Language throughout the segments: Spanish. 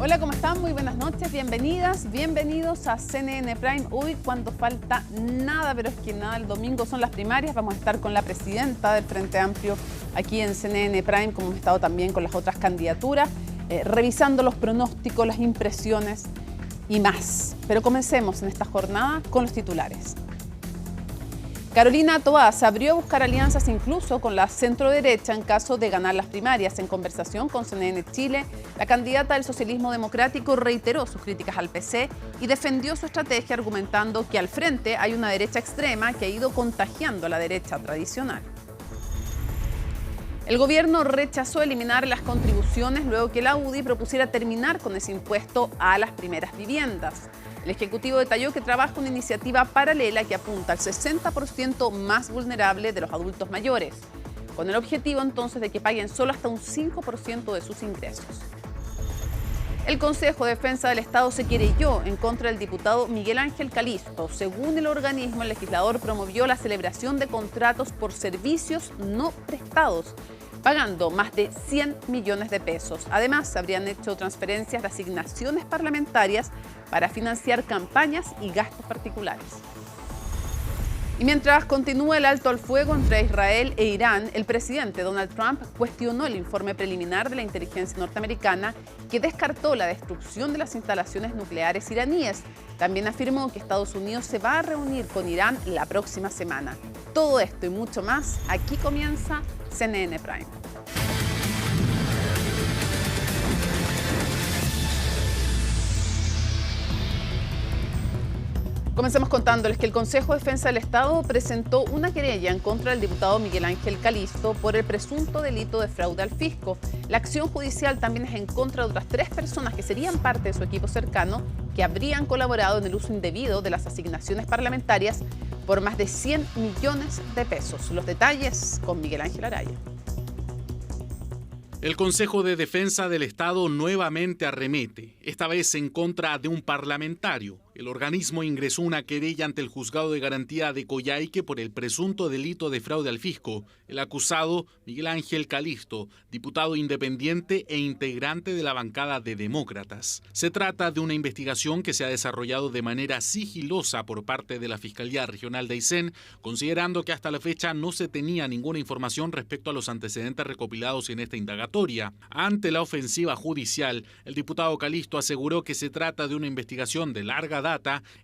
Hola, ¿cómo están? Muy buenas noches, bienvenidas, bienvenidos a CNN Prime. Hoy, cuando falta nada, pero es que nada, el domingo son las primarias, vamos a estar con la presidenta del Frente Amplio aquí en CNN Prime, como hemos estado también con las otras candidaturas, revisando los pronósticos, las impresiones y más. Pero comencemos en esta jornada con los titulares. Carolina Toá se abrió a buscar alianzas incluso con la centroderecha en caso de ganar las primarias. En conversación con CNN Chile, la candidata del socialismo democrático reiteró sus críticas al PC y defendió su estrategia argumentando que al frente hay una derecha extrema que ha ido contagiando a la derecha tradicional. El gobierno rechazó eliminar las contribuciones luego que la UDI propusiera terminar con ese impuesto a las primeras viviendas. El Ejecutivo detalló que trabaja una iniciativa paralela que apunta al 60% más vulnerable de los adultos mayores, con el objetivo entonces de que paguen solo hasta un 5% de sus ingresos. El Consejo de Defensa del Estado se querelló en contra del diputado Miguel Ángel Calisto. Según el organismo, el legislador promovió la celebración de contratos por servicios no prestados, pagando más de 100 millones de pesos. Además, se habrían hecho transferencias de asignaciones parlamentarias para financiar campañas y gastos particulares. Y mientras continúa el alto al fuego entre Israel e Irán, el presidente Donald Trump cuestionó el informe preliminar de la inteligencia norteamericana que descartó la destrucción de las instalaciones nucleares iraníes. También afirmó que Estados Unidos se va a reunir con Irán la próxima semana. Todo esto y mucho más, aquí comienza CNN Prime. Comencemos contándoles que el Consejo de Defensa del Estado presentó una querella en contra del diputado Miguel Ángel Calisto por el presunto delito de fraude al fisco. La acción judicial también es en contra de otras 3 personas que serían parte de su equipo cercano que habrían colaborado en el uso indebido de las asignaciones parlamentarias por más de 100 millones de pesos. Los detalles con Miguel Ángel Araya. El Consejo de Defensa del Estado nuevamente arremete, esta vez en contra de un parlamentario. El organismo ingresó una querella ante el Juzgado de Garantía de Coyhaique por el presunto delito de fraude al fisco. El acusado, Miguel Ángel Calisto, diputado independiente e integrante de la bancada de Demócratas. Se trata de una investigación que se ha desarrollado de manera sigilosa por parte de la Fiscalía Regional de Aysén, considerando que hasta la fecha no se tenía ninguna información respecto a los antecedentes recopilados en esta indagatoria. Ante la ofensiva judicial, el diputado Calisto aseguró que se trata de una investigación de larga data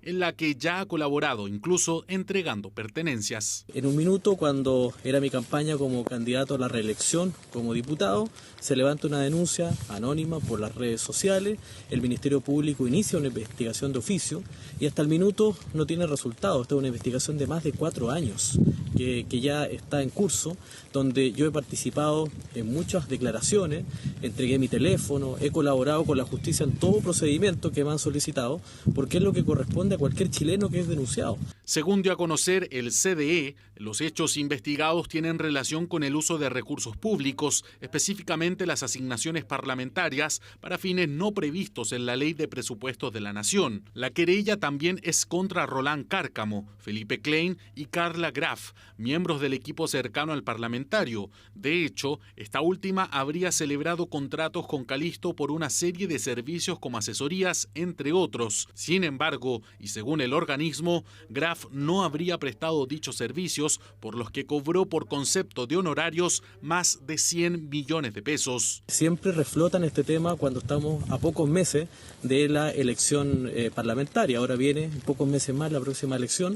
en la que ya ha colaborado, incluso entregando pertenencias. En un minuto, cuando era mi campaña como candidato a la reelección como diputado, se levanta una denuncia anónima por las redes sociales, el Ministerio Público inicia una investigación de oficio y hasta el minuto no tiene resultados. Esta es una investigación de más de 4 años que ya está en curso, donde yo he participado en muchas declaraciones, entregué mi teléfono, he colaborado con la justicia en todo procedimiento que me han solicitado, porque es lo que corresponde a cualquier chileno que es denunciado. Según dio a conocer el CDE, los hechos investigados tienen relación con el uso de recursos públicos, específicamente las asignaciones parlamentarias, para fines no previstos en la Ley de Presupuestos de la Nación. La querella también es contra Roland Cárcamo, Felipe Klein y Carla Graf, miembros del equipo cercano al parlamentario. De hecho, esta última habría celebrado contratos con Calisto por una serie de servicios como asesorías, entre otros. Sin embargo, y según el organismo, Graf no habría prestado dichos servicios, por los que cobró por concepto de honorarios más de 100 millones de pesos. Siempre reflotan este tema cuando estamos a pocos meses de la elección parlamentaria. Ahora viene en pocos meses más la próxima elección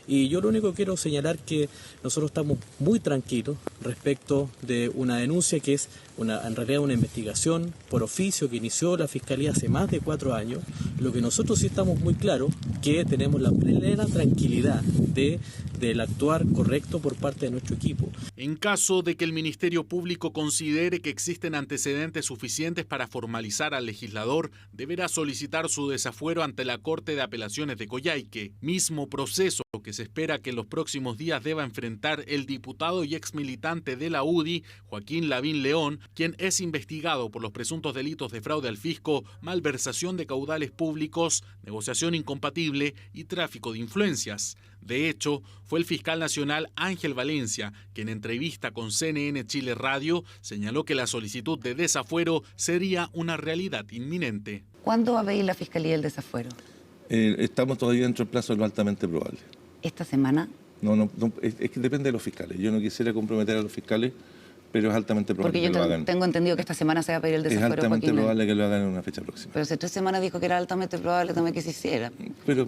y yo lo único que quiero señalar que nosotros estamos muy tranquilos respecto de una denuncia que es en realidad una investigación por oficio que inició la Fiscalía hace más de 4 años. Lo que nosotros sí estamos muy claros que tenemos la plena tranquilidad del actuar correcto por parte de nuestro equipo. En caso de que el Ministerio Público considere que existen antecedentes suficientes para formalizar al legislador, deberá solicitar su desafuero ante la Corte de Apelaciones de Coyhaique, mismo proceso que se espera que en los próximos días deba enfrentar el diputado y exmilitante de la UDI, Joaquín Lavín León, quien es investigado por los presuntos delitos de fraude al fisco, malversación de caudales públicos, negociación incompatible y tráfico de influencias. De hecho, fue el fiscal nacional Ángel Valencia, que en entrevista con CNN Chile Radio señaló que la solicitud de desafuero sería una realidad inminente. ¿Cuándo va a pedir la Fiscalía el desafuero? Estamos todavía dentro del plazo de lo altamente probable. ¿Esta semana? No, es que depende de los fiscales. Yo no quisiera comprometer a los fiscales, pero es altamente probable que lo hagan. Porque yo tengo entendido que esta semana se va a pedir el desafuero. Es altamente probable que lo hagan en una fecha próxima. Pero hace 3 semanas dijo que era altamente probable también que se hiciera. Pero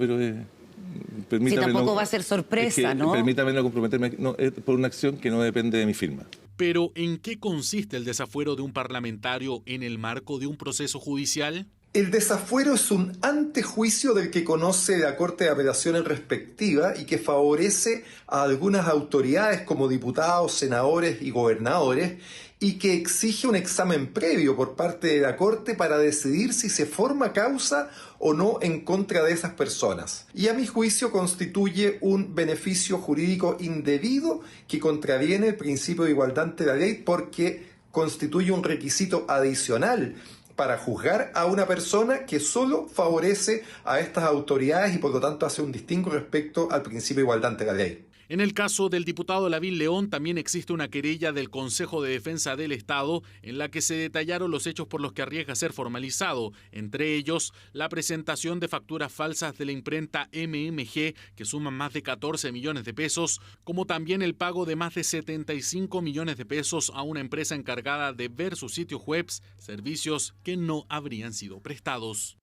si tampoco va a ser sorpresa, ¿no? Permítame no comprometerme por una acción que no depende de mi firma. Pero, ¿en qué consiste el desafuero de un parlamentario en el marco de un proceso judicial? El desafuero es un antejuicio del que conoce la Corte de Apelaciones respectiva y que favorece a algunas autoridades como diputados, senadores y gobernadores y que exige un examen previo por parte de la Corte para decidir si se forma causa o no en contra de esas personas. Y a mi juicio constituye un beneficio jurídico indebido que contraviene el principio de igualdad ante la ley porque constituye un requisito adicional para juzgar a una persona que solo favorece a estas autoridades y por lo tanto hace un distingo respecto al principio de igualdad ante la ley. En el caso del diputado Lavín León también existe una querella del Consejo de Defensa del Estado en la que se detallaron los hechos por los que arriesga ser formalizado, entre ellos la presentación de facturas falsas de la imprenta MMG que suman más de 14 millones de pesos, como también el pago de más de 75 millones de pesos a una empresa encargada de ver sus sitios web, servicios que no habrían sido prestados.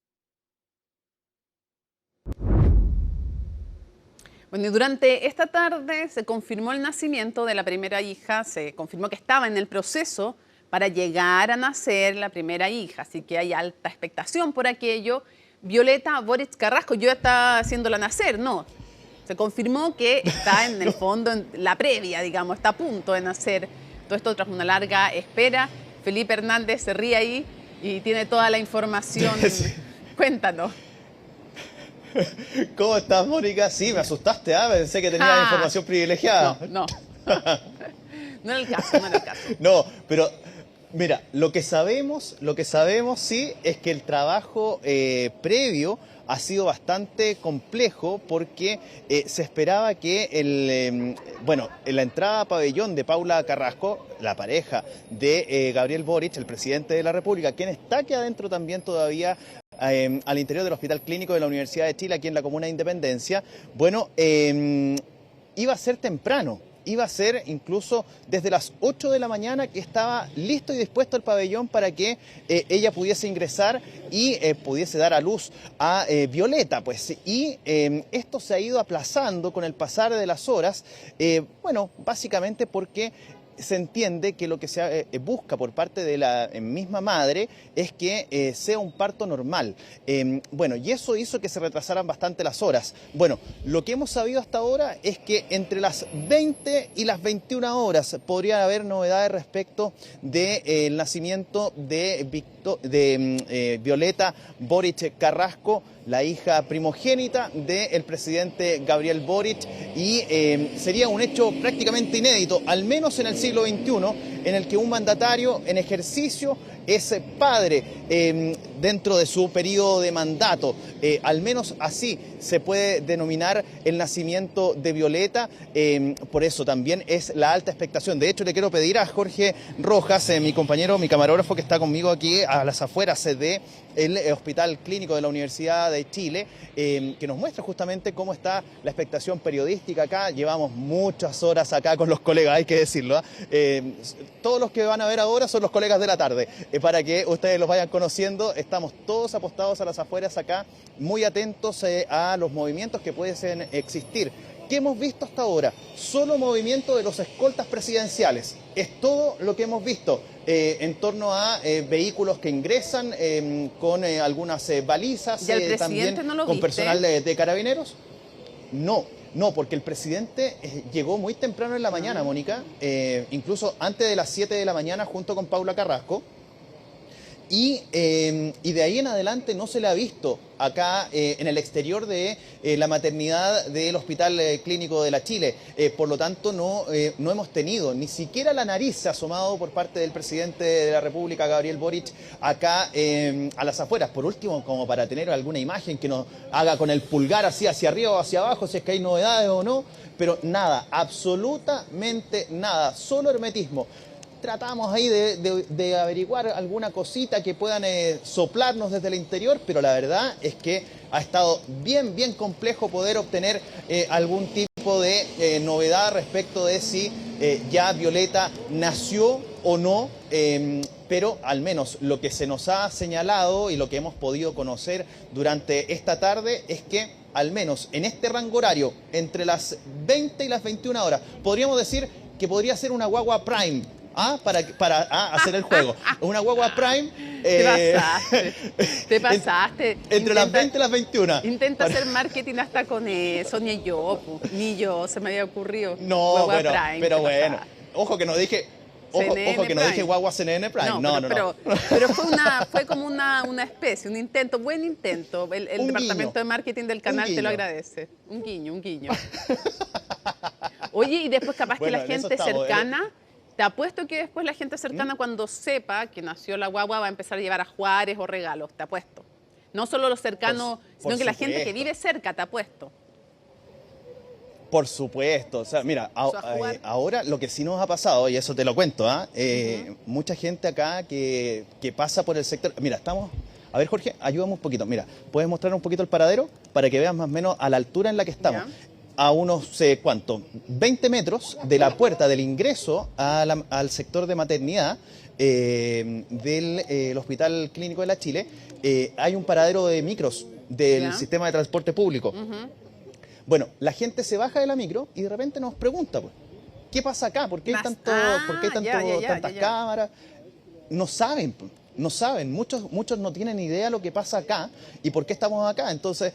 Bueno, y durante esta tarde se confirmó el nacimiento de la primera hija, se confirmó que estaba en el proceso para llegar a nacer la primera hija, así que hay alta expectación por aquello. Violeta Boric Carrasco, yo estaba haciéndola nacer, no, se confirmó que está en el fondo, en la previa, digamos, está a punto de nacer. Todo esto tras una larga espera. Felipe Hernández se ríe ahí y tiene toda la información. Sí. Cuéntanos. ¿Cómo estás, Mónica? Sí, me asustaste, ¿ah? Pensé que tenías información privilegiada. No. No era el caso. No, pero mira, lo que sabemos sí es que el trabajo previo ha sido bastante complejo porque se esperaba que en la entrada a pabellón de Paula Carrasco, la pareja de Gabriel Boric, el presidente de la República, quien está aquí adentro también todavía al interior del Hospital Clínico de la Universidad de Chile, aquí en la Comuna de Independencia, iba a ser temprano. Iba a ser incluso desde las 8 de la mañana que estaba listo y dispuesto el pabellón para que ella pudiese ingresar y pudiese dar a luz a Violeta. Y esto se ha ido aplazando con el pasar de las horas, básicamente porque se entiende que lo que se busca por parte de la misma madre es que sea un parto normal. Y eso hizo que se retrasaran bastante las horas. Bueno, lo que hemos sabido hasta ahora es que entre las 20 y las 21 horas podría haber novedades respecto del nacimiento de Violeta Boric Carrasco, la hija primogénita del presidente Gabriel Boric, y sería un hecho prácticamente inédito, al menos en el siglo XXI, en el que un mandatario en ejercicio es padre dentro de su periodo de mandato. Al menos así se puede denominar el nacimiento de Violeta, por eso también es la alta expectación. De hecho, le quiero pedir a Jorge Rojas, mi compañero, mi camarógrafo que está conmigo aquí a las afueras del Hospital Clínico de la Universidad de Chile, que nos muestre justamente cómo está la expectación periodística acá. Llevamos muchas horas acá con los colegas, hay que decirlo. Todos los que van a ver ahora son los colegas de la tarde. Para que ustedes los vayan conociendo, estamos todos apostados a las afueras acá, muy atentos a los movimientos que pueden existir. ¿Qué hemos visto hasta ahora? Solo movimiento de los escoltas presidenciales. Es todo lo que hemos visto en torno a vehículos que ingresan con algunas balizas, también ¿no lo con viste? Personal de carabineros. No, porque el presidente llegó muy temprano en la mañana, Mónica, incluso antes de las 7 de la mañana junto con Paula Carrasco. y de ahí en adelante no se le ha visto acá en el exterior de la maternidad del Hospital Clínico de la Chile. Por lo tanto, no hemos tenido ni siquiera la nariz se ha asomado por parte del presidente de la República, Gabriel Boric, acá a las afueras. Por último, como para tener alguna imagen que nos haga con el pulgar así hacia arriba o hacia abajo, si es que hay novedades o no, pero nada, absolutamente nada, solo hermetismo. Tratamos ahí de averiguar alguna cosita que puedan soplarnos desde el interior, pero la verdad es que ha estado bien complejo poder obtener algún tipo de novedad respecto de si ya Violeta nació o no, pero al menos lo que se nos ha señalado y lo que hemos podido conocer durante esta tarde es que al menos en este rango horario, entre las 20 y las 21 horas, podríamos decir que podría ser una guagua Prime. Para hacer el juego. Una guagua Prime. Te pasaste. Entre las 20 y las 21. Intenta hacer marketing hasta con eso, ni yo, ni yo, se me había ocurrido. No, pero bueno. Ojo que no dije. Ojo que no dije guagua CNN Prime. No. Pero fue como una especie, un intento, buen intento. El departamento de marketing del canal te lo agradece. Un guiño. Oye, y después capaz que la gente cercana. Te apuesto que después la gente cercana, cuando sepa que nació la guagua, va a empezar a llevar a Juárez o regalos, te apuesto. No solo los cercanos, sino que la gente que vive cerca, te apuesto. Por supuesto. O sea, mira, ahora lo que sí nos ha pasado, y eso te lo cuento, mucha gente acá que pasa por el sector. Mira, estamos... A ver, Jorge, ayúdame un poquito. Mira, ¿puedes mostrar un poquito el paradero? Para que veas más o menos a la altura en la que estamos. ¿Ya? A unos, ¿cuánto? 20 metros de la puerta del ingreso al sector de maternidad del Hospital Clínico de la Chile, hay un paradero de micros del sistema de transporte público. Bueno, la gente se baja de la micro y de repente nos pregunta, pues, ¿qué pasa acá? ¿Por qué hay tantas cámaras? No saben, pues. No saben, muchos no tienen idea de lo que pasa acá y por qué estamos acá. Entonces,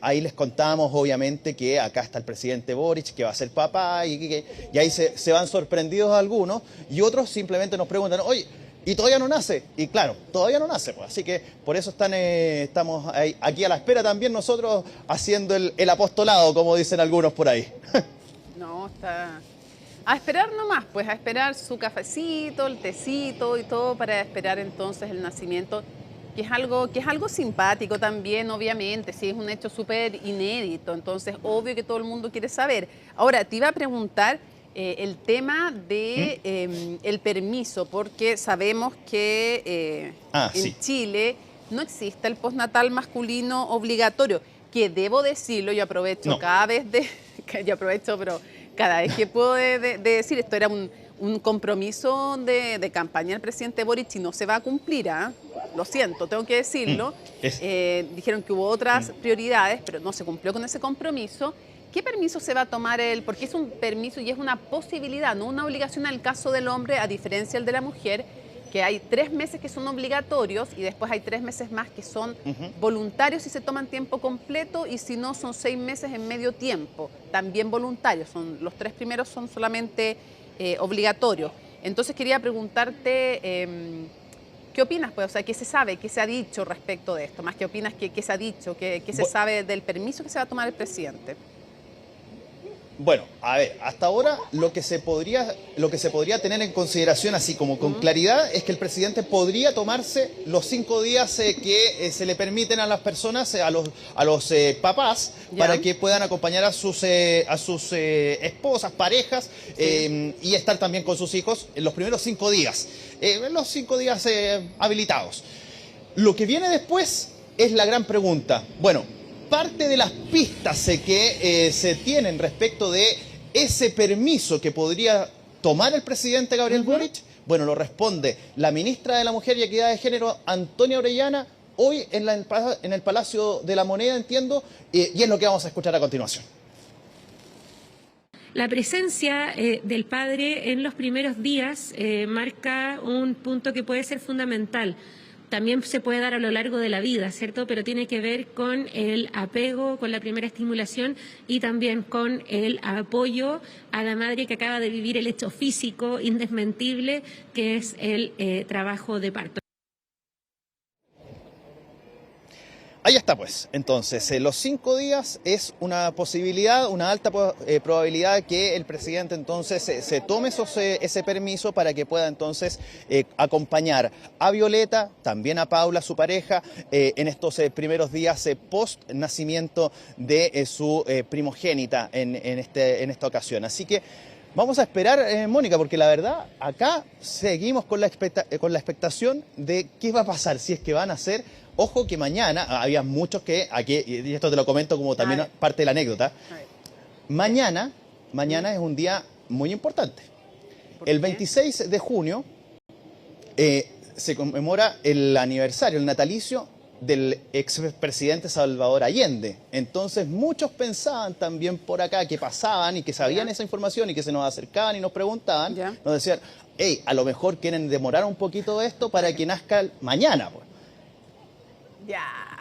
ahí les contamos, obviamente, que acá está el presidente Boric, que va a ser papá, y ahí se van sorprendidos algunos, y otros simplemente nos preguntan, oye, ¿y todavía no nace? Y claro, todavía no nace, pues. Así que por eso estamos aquí a la espera también nosotros haciendo el apostolado, como dicen algunos por ahí. No, está... A esperar nomás, pues a esperar su cafecito, el tecito y todo para esperar entonces el nacimiento, que es algo simpático también, obviamente, sí, es un hecho súper inédito, entonces obvio que todo el mundo quiere saber. Ahora, te iba a preguntar el tema de el permiso, porque sabemos que en Chile no existe el postnatal masculino obligatorio, que debo decirlo, yo aprovecho cada vez cada vez que puedo decir, esto era un compromiso de campaña del presidente Boric y no se va a cumplir, lo siento, tengo que decirlo. Dijeron que hubo otras prioridades, pero no se cumplió con ese compromiso. ¿Qué permiso se va a tomar él? Porque es un permiso y es una posibilidad, no una obligación en el caso del hombre, a diferencia del de la mujer, que hay 3 meses que son obligatorios y después hay 3 meses más que son voluntarios y se toman tiempo completo, y si no son 6 meses en medio tiempo, también voluntarios. Los 3 primeros son solamente obligatorios. Entonces quería preguntarte, ¿qué opinas? Pues, o sea, ¿qué se sabe? ¿Qué se ha dicho respecto de esto? Más que opinas, ¿qué se ha dicho? ¿Qué se sabe del permiso que se va a tomar el presidente? Bueno, a ver, hasta ahora lo que se podría tener en consideración, así como con claridad, es que el presidente podría tomarse los 5 días que se le permiten a las personas, a los papás, para que puedan acompañar a sus esposas, parejas, y estar también con sus hijos en los primeros 5 días, los 5 días habilitados. Lo que viene después es la gran pregunta. Bueno, parte de las pistas que se tienen respecto de ese permiso que podría tomar el presidente Gabriel Boric, bueno, lo responde la ministra de la Mujer y Equidad de Género, Antonia Orellana, hoy en el Palacio de la Moneda, entiendo, y es lo que vamos a escuchar a continuación. La presencia del padre en los primeros días marca un punto que puede ser fundamental. También se puede dar a lo largo de la vida, ¿cierto? Pero tiene que ver con el apego, con la primera estimulación y también con el apoyo a la madre que acaba de vivir el hecho físico indesmentible que es el trabajo de parto. Ahí está pues, entonces los 5 días es una posibilidad, una alta probabilidad que el presidente entonces se tome ese permiso para que pueda entonces acompañar a Violeta, también a Paula, su pareja, en estos primeros días post nacimiento de su primogénita en esta ocasión. Así que vamos a esperar, Mónica, porque la verdad acá seguimos con la expectación de qué va a pasar, si es que van a ser. Ojo que mañana, había muchos que, aquí, y esto te lo comento como también parte de la anécdota, mañana es un día muy importante. El 26 de junio se conmemora el aniversario, el natalicio del expresidente Salvador Allende. Entonces muchos pensaban también por acá que pasaban y que sabían esa información y que se nos acercaban y nos preguntaban, nos decían, hey, a lo mejor quieren demorar un poquito esto para que nazca mañana, pues.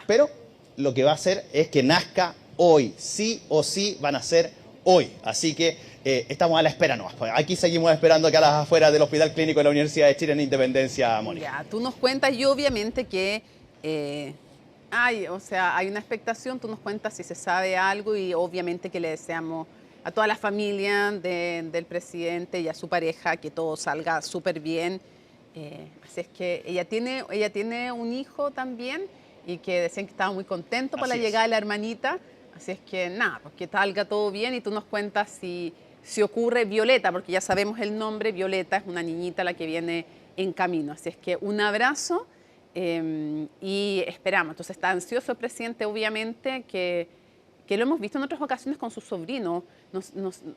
Pero lo que va a hacer es que nazca hoy, sí o sí van a ser hoy. Así que estamos a la espera nomás. Aquí seguimos esperando acá a las afueras del Hospital Clínico de la Universidad de Chile en Independencia, Mónica. Tú nos cuentas y obviamente que hay una expectación, tú nos cuentas si se sabe algo y obviamente que le deseamos a toda la familia del presidente y a su pareja que todo salga súper bien. Así es que ella tiene un hijo también y que decían que estaba muy contento por la llegada de la hermanita. Así es que nada, pues que salga todo bien y tú nos cuentas si ocurre Violeta, porque ya sabemos el nombre, Violeta es una niñita la que viene en camino. Así es que un abrazo y esperamos. Entonces está ansioso el presidente, obviamente, que lo hemos visto en otras ocasiones con su sobrino.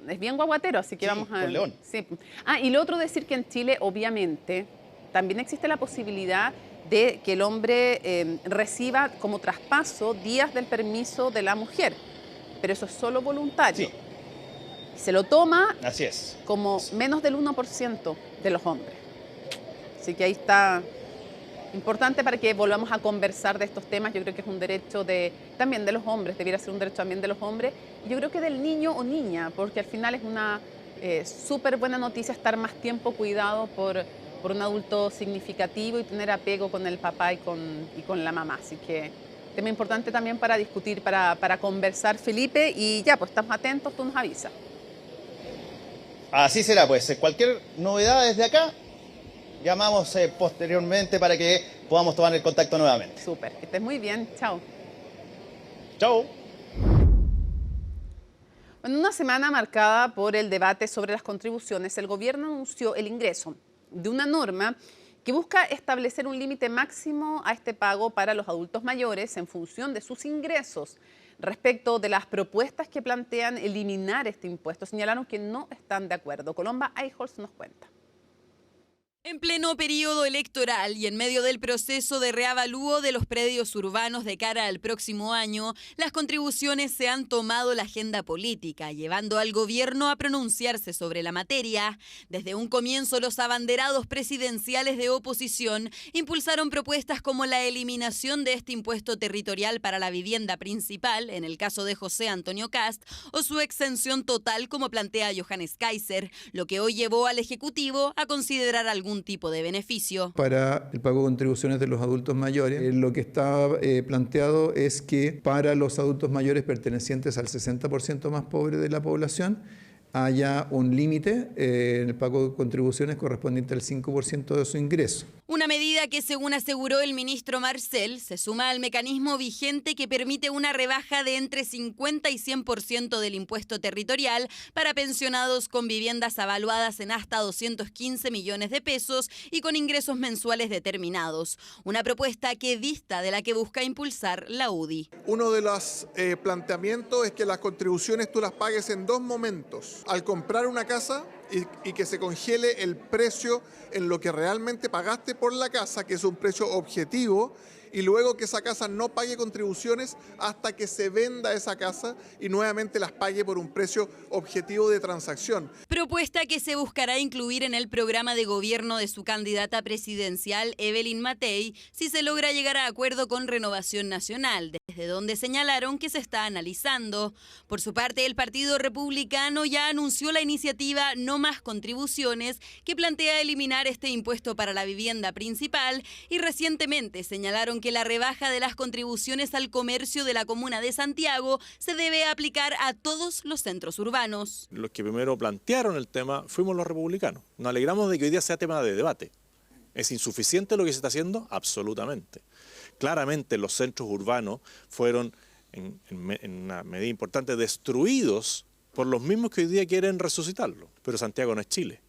Es bien guaguatero, así que vamos a... con León. Sí. Y lo otro decir que en Chile, obviamente, también existe la posibilidad de que el hombre reciba como traspaso días del permiso de la mujer, pero eso es solo voluntario. Se lo toma como menos del 1% de los hombres. Así que ahí está importante para que volvamos a conversar de estos temas. Yo creo que es un derecho también de los hombres, debiera ser un derecho también de los hombres. Y yo creo que del niño o niña, porque al final es una súper buena noticia estar más tiempo cuidado por un adulto significativo y tener apego con el papá y con la mamá. Así que tema importante también para discutir, para conversar, Felipe. Y ya, pues estamos atentos, tú nos avisas. Así será, pues. Cualquier novedad desde acá, llamamos posteriormente para que podamos tomar el contacto nuevamente. Súper, que estés muy bien. Chao. Chao. En una semana marcada por el debate sobre las contribuciones, el gobierno anunció el ingreso de una norma que busca establecer un límite máximo a este pago para los adultos mayores en función de sus ingresos. Respecto de las propuestas que plantean eliminar este impuesto, señalaron que no están de acuerdo. Colomba Eichholz nos cuenta. En pleno periodo electoral y en medio del proceso de reavalúo de los predios urbanos de cara al próximo año, las contribuciones se han tomado la agenda política, llevando al gobierno a pronunciarse sobre la materia. Desde un comienzo, los abanderados presidenciales de oposición impulsaron propuestas como la eliminación de este impuesto territorial para la vivienda principal, en el caso de José Antonio Kast, o su exención total, como plantea Johannes Kaiser, lo que hoy llevó al Ejecutivo a considerar algún tipo de beneficio. Para el pago de contribuciones de los adultos mayores, lo que está planteado es que para los adultos mayores pertenecientes al 60% más pobre de la población haya un límite en el pago de contribuciones correspondiente al 5% de su ingreso. Una medida que, según aseguró el ministro Marcel, se suma al mecanismo vigente que permite una rebaja de entre 50 y 100% del impuesto territorial para pensionados con viviendas avaluadas en hasta 215 millones de pesos y con ingresos mensuales determinados. Una propuesta que dista de la que busca impulsar la UDI. Uno de los planteamientos es que las contribuciones tú las pagues en 2 momentos. Al comprar una casa y que se congele el precio en lo que realmente pagaste por la casa, que es un precio objetivo, y luego que esa casa no pague contribuciones hasta que se venda esa casa y nuevamente las pague por un precio objetivo de transacción. Propuesta que se buscará incluir en el programa de gobierno de su candidata presidencial, Evelyn Matei, si se logra llegar a acuerdo con Renovación Nacional. Desde desde donde señalaron que se está analizando. Por su parte, el Partido Republicano ya anunció la iniciativa No Más Contribuciones, que plantea eliminar este impuesto para la vivienda principal, y recientemente señalaron que la rebaja de las contribuciones al comercio de la comuna de Santiago se debe aplicar a todos los centros urbanos. Los que primero plantearon el tema fuimos los republicanos. Nos alegramos de que hoy día sea tema de debate. ¿Es insuficiente lo que se está haciendo? Absolutamente. Claramente los centros urbanos fueron en una medida importante destruidos por los mismos que hoy día quieren resucitarlo. Pero Santiago no es Chile.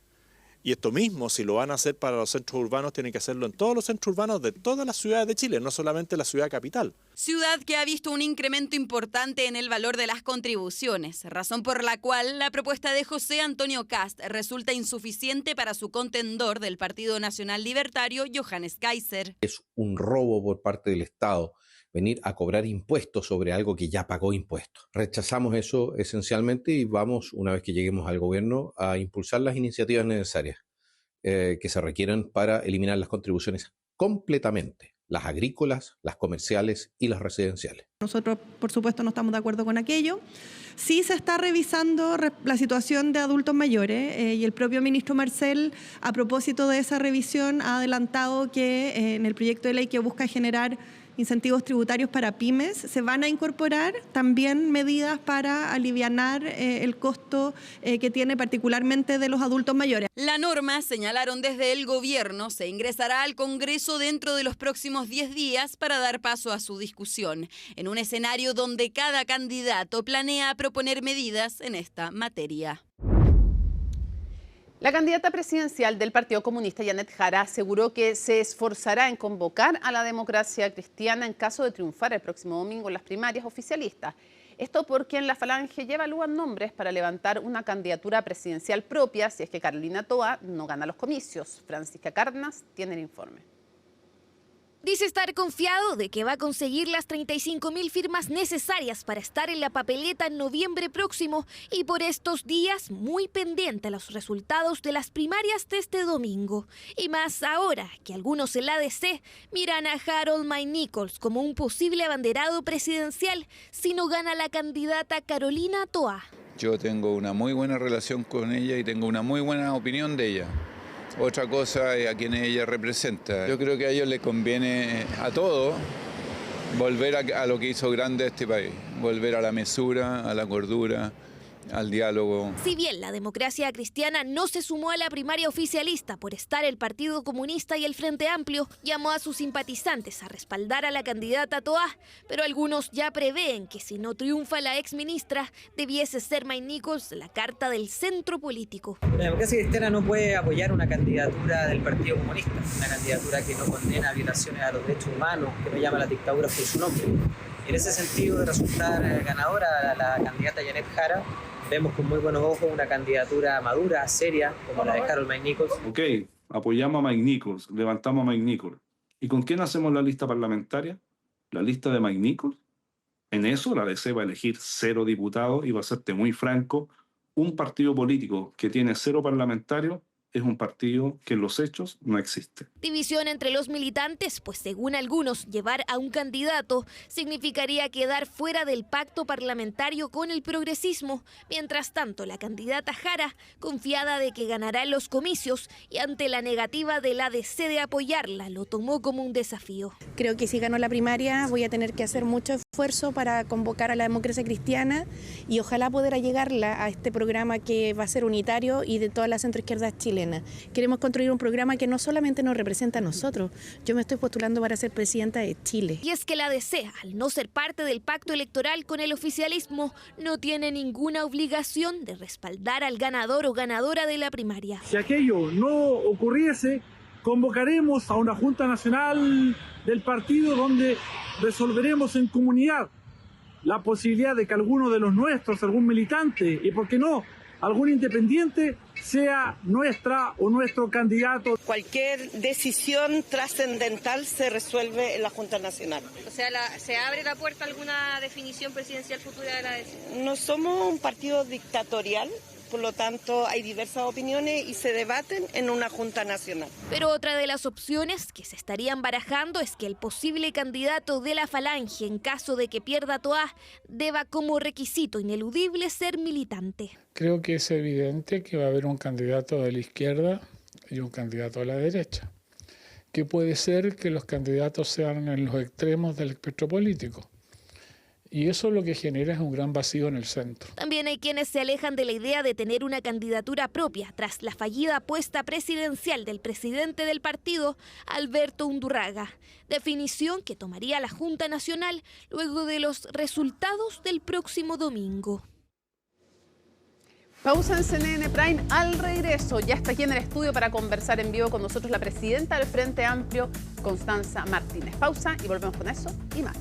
Y esto mismo, si lo van a hacer para los centros urbanos, tienen que hacerlo en todos los centros urbanos de todas las ciudades de Chile, no solamente la ciudad capital. Ciudad que ha visto un incremento importante en el valor de las contribuciones, razón por la cual la propuesta de José Antonio Kast resulta insuficiente para su contendor del Partido Nacional Libertario, Johannes Kaiser. Es un robo por parte del Estado venir a cobrar impuestos sobre algo que ya pagó impuestos. Rechazamos eso esencialmente y vamos, una vez que lleguemos al gobierno, a impulsar las iniciativas necesarias que se requieran para eliminar las contribuciones completamente, las agrícolas, las comerciales y las residenciales. Nosotros, por supuesto, no estamos de acuerdo con aquello. Sí se está revisando la situación de adultos mayores y el propio ministro Marcel, a propósito de esa revisión, ha adelantado que en el proyecto de ley que busca generar incentivos tributarios para pymes, se van a incorporar también medidas para alivianar el costo que tiene particularmente de los adultos mayores. La norma, señalaron desde el gobierno, se ingresará al Congreso dentro de los próximos 10 días para dar paso a su discusión, en un escenario donde cada candidato planea proponer medidas en esta materia. La candidata presidencial del Partido Comunista, Janet Jara, aseguró que se esforzará en convocar a la democracia cristiana en caso de triunfar el próximo domingo en las primarias oficialistas. Esto porque en la Falange ya evalúan nombres para levantar una candidatura presidencial propia si es que Carolina Toa no gana los comicios. Francisca Cárdenas tiene el informe. Dice estar confiado de que va a conseguir las 35.000 firmas necesarias para estar en la papeleta en noviembre próximo y por estos días muy pendiente a los resultados de las primarias de este domingo. Y más ahora que algunos en la ADC miran a Harold May Nichols como un posible abanderado presidencial si no gana la candidata Carolina Toa. Yo tengo una muy buena relación con ella y tengo una muy buena opinión de ella. Otra cosa es a quien ella representa. Yo creo que a ellos les conviene a todos volver a lo que hizo grande este país, volver a la mesura, a la cordura, al diálogo. Si bien la democracia cristiana no se sumó a la primaria oficialista por estar el Partido Comunista y el Frente Amplio, llamó a sus simpatizantes a respaldar a la candidata Toa, pero algunos ya prevén que si no triunfa la exministra, debiese ser May Nichols la carta del centro político. La democracia cristiana no puede apoyar una candidatura del Partido Comunista, una candidatura que no condena violaciones a los derechos humanos, que no llama a la dictadura por su nombre. En ese sentido, de resultar ganadora la candidata Janet Jara, vemos con muy buenos ojos una candidatura madura, seria, como la de Harold May Nichols. Ok, apoyamos a May Nichols, levantamos a May Nichols. ¿Y con quién hacemos la lista parlamentaria? ¿La lista de May Nichols? En eso la DC va a elegir 0 diputados y va a serte muy franco, un partido político que tiene 0 parlamentarios es un partido que en los hechos no existe. División entre los militantes, pues según algunos, llevar a un candidato significaría quedar fuera del pacto parlamentario con el progresismo. Mientras tanto, la candidata Jara, confiada de que ganará en los comicios y ante la negativa del ADC de apoyarla, lo tomó como un desafío. Creo que si gano la primaria voy a tener que hacer mucho esfuerzo para convocar a la democracia cristiana y ojalá poder allegarla a este programa que va a ser unitario y de toda la centroizquierda chilena. Queremos construir un programa que no solamente nos representa a nosotros. Yo me estoy postulando para ser presidenta de Chile. Y es que la ADC, al no ser parte del pacto electoral con el oficialismo, no tiene ninguna obligación de respaldar al ganador o ganadora de la primaria. Si aquello no ocurriese, convocaremos a una Junta Nacional del partido donde resolveremos en comunidad la posibilidad de que alguno de los nuestros, algún militante, y por qué no, algún independiente, sea nuestra o nuestro candidato. Cualquier decisión trascendental se resuelve en la Junta Nacional. O sea, ¿se abre la puerta a alguna definición presidencial futura de la ADC? No somos un partido dictatorial, por lo tanto hay diversas opiniones y se debaten en una Junta Nacional. Pero otra de las opciones que se estarían barajando es que el posible candidato de la Falange, en caso de que pierda Toá, deba como requisito ineludible ser militante. Creo que es evidente que va a haber un candidato de la izquierda y un candidato de la derecha, que puede ser que los candidatos sean en los extremos del espectro político. Y eso lo que genera es un gran vacío en el centro. También hay quienes se alejan de la idea de tener una candidatura propia tras la fallida apuesta presidencial del presidente del partido, Alberto Undurraga. Definición que tomaría la Junta Nacional luego de los resultados del próximo domingo. Pausa en CNN Prime. Al regreso, ya está aquí en el estudio para conversar en vivo con nosotros la presidenta del Frente Amplio, Constanza Martínez. Pausa y volvemos con eso y más.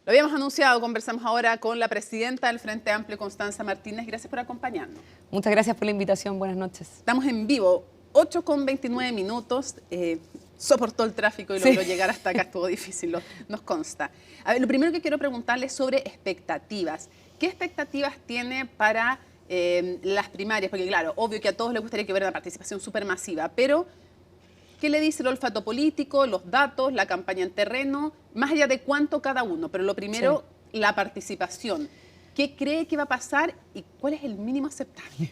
Lo habíamos anunciado, conversamos ahora con la presidenta del Frente Amplio, Constanza Martínez. Gracias por acompañarnos. Muchas gracias por la invitación, buenas noches. Estamos en vivo, 8:29 minutos. Soportó el tráfico y logró llegar hasta acá, estuvo difícil, nos consta. A ver, lo primero que quiero preguntarle es sobre expectativas. ¿Qué expectativas tiene para las primarias? Porque claro, obvio que a todos les gustaría que hubiera una participación súper masiva, pero ¿qué le dice el olfato político, los datos, la campaña en terreno? Más allá de cuánto cada uno, pero lo primero, la participación. ¿Qué cree que va a pasar y cuál es el mínimo aceptable?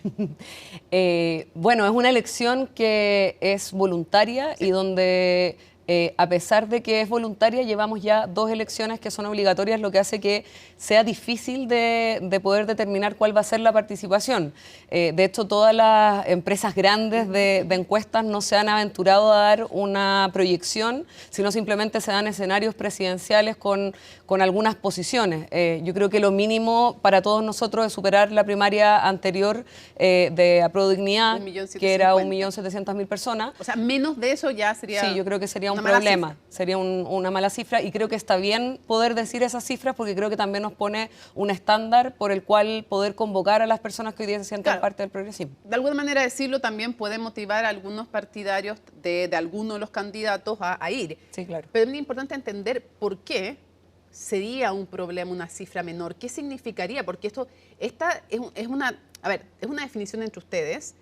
Bueno, es una elección que es voluntaria y donde, a pesar de que es voluntaria, llevamos ya 2 elecciones que son obligatorias, lo que hace que sea difícil de poder determinar cuál va a ser la participación. De hecho, todas las empresas grandes de encuestas no se han aventurado a dar una proyección, sino simplemente se dan escenarios presidenciales con algunas posiciones. Yo creo que lo mínimo para todos nosotros es superar la primaria anterior de Apruebo Dignidad, que era 1.700.000 personas. O sea, menos de eso ya sería... Sí, yo creo que sería un problema, sería una mala cifra, y creo que está bien poder decir esas cifras porque creo que también nos pone un estándar por el cual poder convocar a las personas que hoy día se sientan parte del progresismo. De alguna manera decirlo también puede motivar a algunos partidarios de algunos de los candidatos a ir. Sí, claro. Pero es muy importante entender por qué sería un problema una cifra menor. ¿Qué significaría? Porque esta es una definición entre ustedes,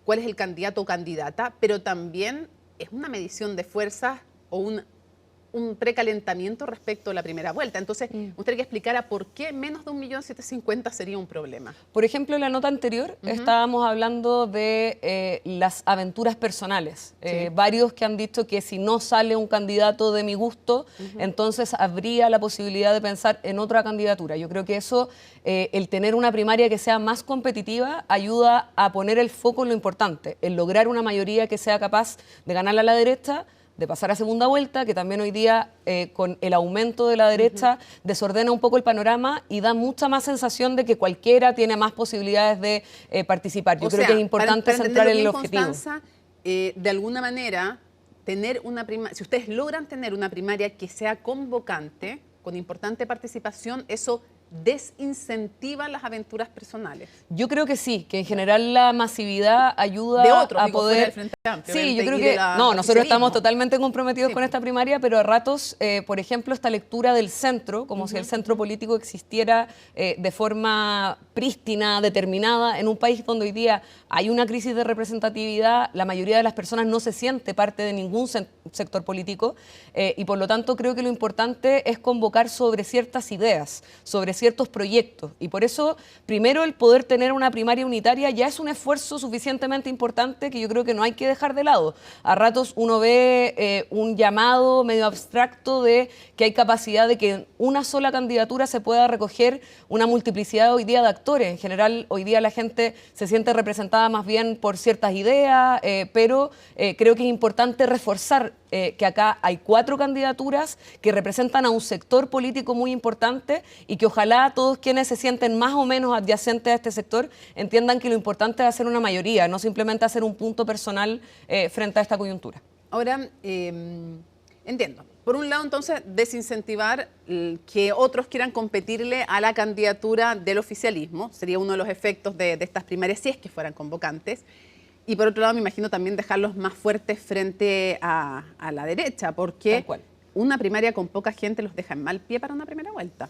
cuál es el candidato o candidata, pero también es una medición de fuerzas o un precalentamiento respecto a la primera vuelta. Entonces, me gustaría que explicara por qué menos de 1.750.000 sería un problema. Por ejemplo, en la nota anterior estábamos hablando de las aventuras personales. Varios que han dicho que si no sale un candidato de mi gusto, entonces habría la posibilidad de pensar en otra candidatura. Yo creo que eso, el tener una primaria que sea más competitiva, ayuda a poner el foco en lo importante, en lograr una mayoría que sea capaz de ganarle a la derecha, de pasar a segunda vuelta, que también hoy día con el aumento de la derecha desordena un poco el panorama y da mucha más sensación de que cualquiera tiene más posibilidades de participar. Yo creo que es importante centrar en el objetivo. Constanza, de alguna manera, tener una primaria, si ustedes logran tener una primaria que sea convocante, con importante participación, eso desincentiva las aventuras personales. Yo creo que sí, que en general la masividad ayuda a poder... Sí, yo creo que... No, nosotros estamos totalmente comprometidos con esta primaria, pero a ratos, por ejemplo, esta lectura del centro, como si el centro político existiera de forma prístina, determinada, en un país donde hoy día hay una crisis de representatividad, la mayoría de las personas no se siente parte de ningún sector político y por lo tanto creo que lo importante es convocar sobre ciertas ideas, sobre ciertos proyectos, y por eso primero el poder tener una primaria unitaria ya es un esfuerzo suficientemente importante que yo creo que no hay que dejar de lado. A ratos uno ve un llamado medio abstracto de que hay capacidad de que en una sola candidatura se pueda recoger una multiplicidad hoy día de actores. En general hoy día la gente se siente representada más bien por ciertas ideas, pero creo que es importante reforzar que acá hay 4 candidaturas que representan a un sector político muy importante y que ojalá todos quienes se sienten más o menos adyacentes a este sector entiendan que lo importante es hacer una mayoría, no simplemente hacer un punto personal frente a esta coyuntura. Ahora, entiendo. Por un lado, entonces, desincentivar que otros quieran competirle a la candidatura del oficialismo, sería uno de los efectos de estas primarias, si es que fueran convocantes. Y por otro lado, me imagino también dejarlos más fuertes frente a la derecha, porque una primaria con poca gente los deja en mal pie para una primera vuelta.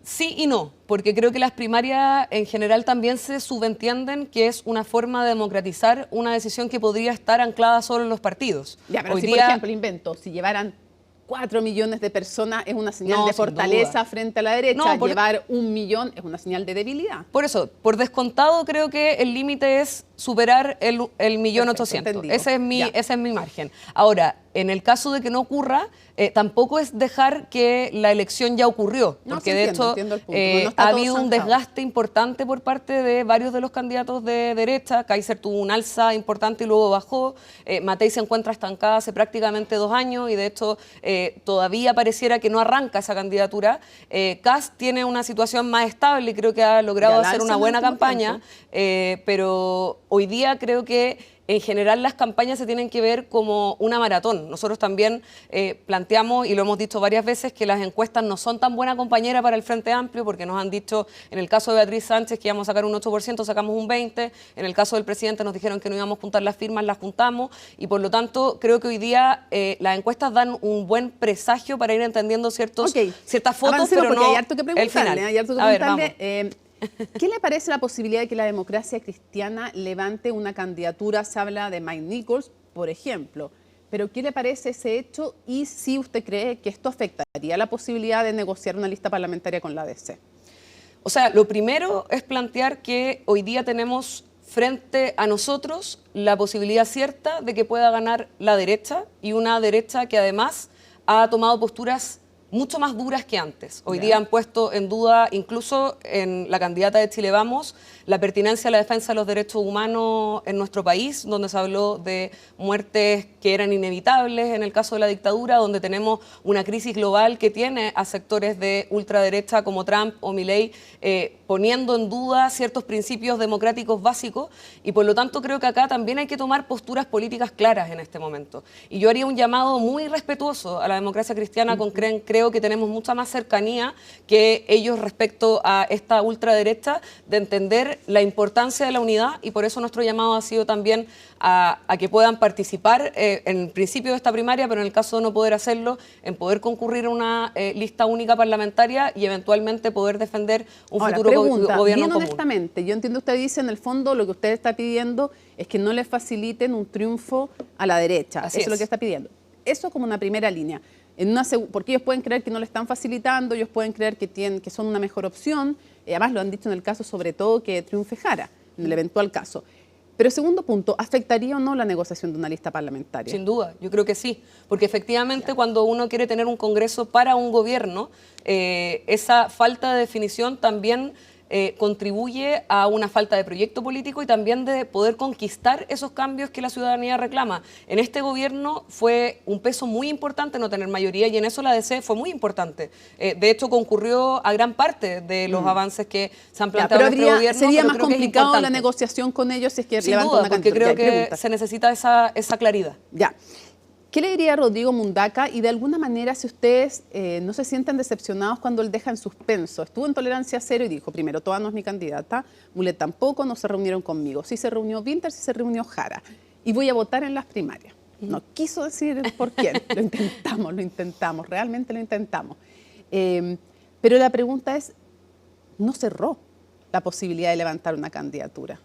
Sí y no, porque creo que las primarias en general también se subentienden que es una forma de democratizar una decisión que podría estar anclada solo en los partidos. Ya, pero por ejemplo, invento, si llevaran 4 millones de personas es una señal de fortaleza frente a la derecha, llevar 1 millón es una señal de debilidad. Por eso, por descontado creo que el límite es superar el 1.800.000. Ese es mi margen. Ahora, en el caso de que no ocurra, tampoco es dejar que la elección ya ocurrió, porque de hecho ha habido un desgaste importante por parte de varios de los candidatos de derecha. Kaiser tuvo un alza importante y luego bajó. Matei se encuentra estancada hace prácticamente 2 años y de hecho todavía pareciera que no arranca esa candidatura. Kast tiene una situación más estable y creo que ha logrado hacer una buena campaña, pero hoy día creo que en general las campañas se tienen que ver como una maratón. Nosotros también planteamos, y lo hemos dicho varias veces, que las encuestas no son tan buena compañera para el Frente Amplio, porque nos han dicho, en el caso de Beatriz Sánchez, que íbamos a sacar un 8%, sacamos un 20%, en el caso del presidente nos dijeron que no íbamos a juntar las firmas, las juntamos, y por lo tanto creo que hoy día las encuestas dan un buen presagio para ir entendiendo ciertas fotos, pero no hay harto que preguntarle, el final. ¿Qué le parece la posibilidad de que la democracia cristiana levante una candidatura? Se habla de Mike Nichols, por ejemplo. Pero ¿qué le parece ese hecho y si usted cree que esto afectaría la posibilidad de negociar una lista parlamentaria con la ADC? O sea, lo primero es plantear que hoy día tenemos frente a nosotros la posibilidad cierta de que pueda ganar la derecha y una derecha que además ha tomado posturas mucho más duras que antes. Hoy día han puesto en duda, incluso en la candidata de Chile Vamos, la pertinencia a la defensa de los derechos humanos en nuestro país, donde se habló de muertes que eran inevitables en el caso de la dictadura, donde tenemos una crisis global que tiene a sectores de ultraderecha como Trump o Milei poniendo en duda ciertos principios democráticos básicos, y por lo tanto creo que acá también hay que tomar posturas políticas claras en este momento. Y yo haría un llamado muy respetuoso a la democracia cristiana, creo que tenemos mucha más cercanía que ellos respecto a esta ultraderecha, de entender la importancia de la unidad, y por eso nuestro llamado ha sido también a que puedan participar en el principio de esta primaria, pero en el caso de no poder hacerlo, en poder concurrir a una lista única parlamentaria y eventualmente poder defender un futuro gobierno bien común. Honestamente, yo entiendo que usted dice, en el fondo, lo que usted está pidiendo es que no le faciliten un triunfo a la derecha. Eso es lo que está pidiendo. Eso como una primera línea. Porque ellos pueden creer que no le están facilitando, ellos pueden creer que son una mejor opción. Además lo han dicho en el caso, sobre todo, que triunfe Jara, en el eventual caso. Pero segundo punto, ¿afectaría o no la negociación de una lista parlamentaria? Sin duda, yo creo que sí, porque efectivamente cuando uno quiere tener un Congreso para un gobierno, esa falta de definición también contribuye a una falta de proyecto político y también de poder conquistar esos cambios que la ciudadanía reclama. En este gobierno fue un peso muy importante no tener mayoría, y en eso la ADC fue muy importante. De hecho, concurrió a gran parte de los avances que se han planteado en este gobierno. ¿Sería más complicado la negociación con ellos si es que levantan una candidatura? Porque creo que se necesita esa claridad. Ya. ¿Qué le diría a Rodrigo Mundaca? Y de alguna manera, si ustedes no se sienten decepcionados cuando él deja en suspenso. Estuvo en tolerancia cero y dijo, primero, Toa no es mi candidata, Mulet tampoco, no se reunieron conmigo. Sí se reunió Winter, sí se reunió Jara. Y voy a votar en las primarias. No quiso decir por quién. Lo intentamos, realmente lo intentamos. Pero la pregunta es, no cerró la posibilidad de levantar una candidatura.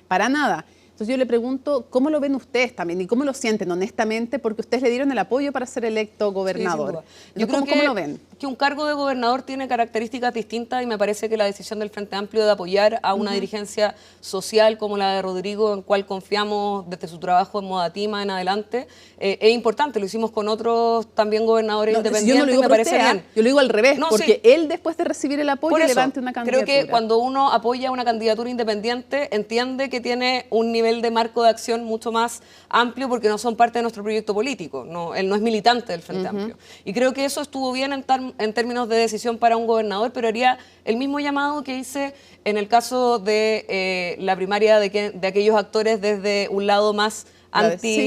Para nada. Entonces yo le pregunto, ¿cómo lo ven ustedes también? ¿Y cómo lo sienten honestamente? Porque ustedes le dieron el apoyo para ser electo gobernador. Sí, yo creo ¿cómo lo ven? Que un cargo de gobernador tiene características distintas, y me parece que la decisión del Frente Amplio de apoyar a una dirigencia social como la de Rodrigo, en cual confiamos desde su trabajo en Modatima en adelante, es importante. Lo hicimos con otros también gobernadores independientes. Yo no lo digo me parece bien. Yo lo digo al revés, porque él después de recibir el apoyo levante una candidatura. Creo que cuando uno apoya una candidatura independiente, entiende que tiene un nivel de marco de acción mucho más amplio, porque no son parte de nuestro proyecto político. Él no es militante del Frente Amplio. Y creo que eso estuvo bien en términos de decisión para un gobernador, pero haría el mismo llamado que hice en el caso de la primaria de aquellos actores desde un lado más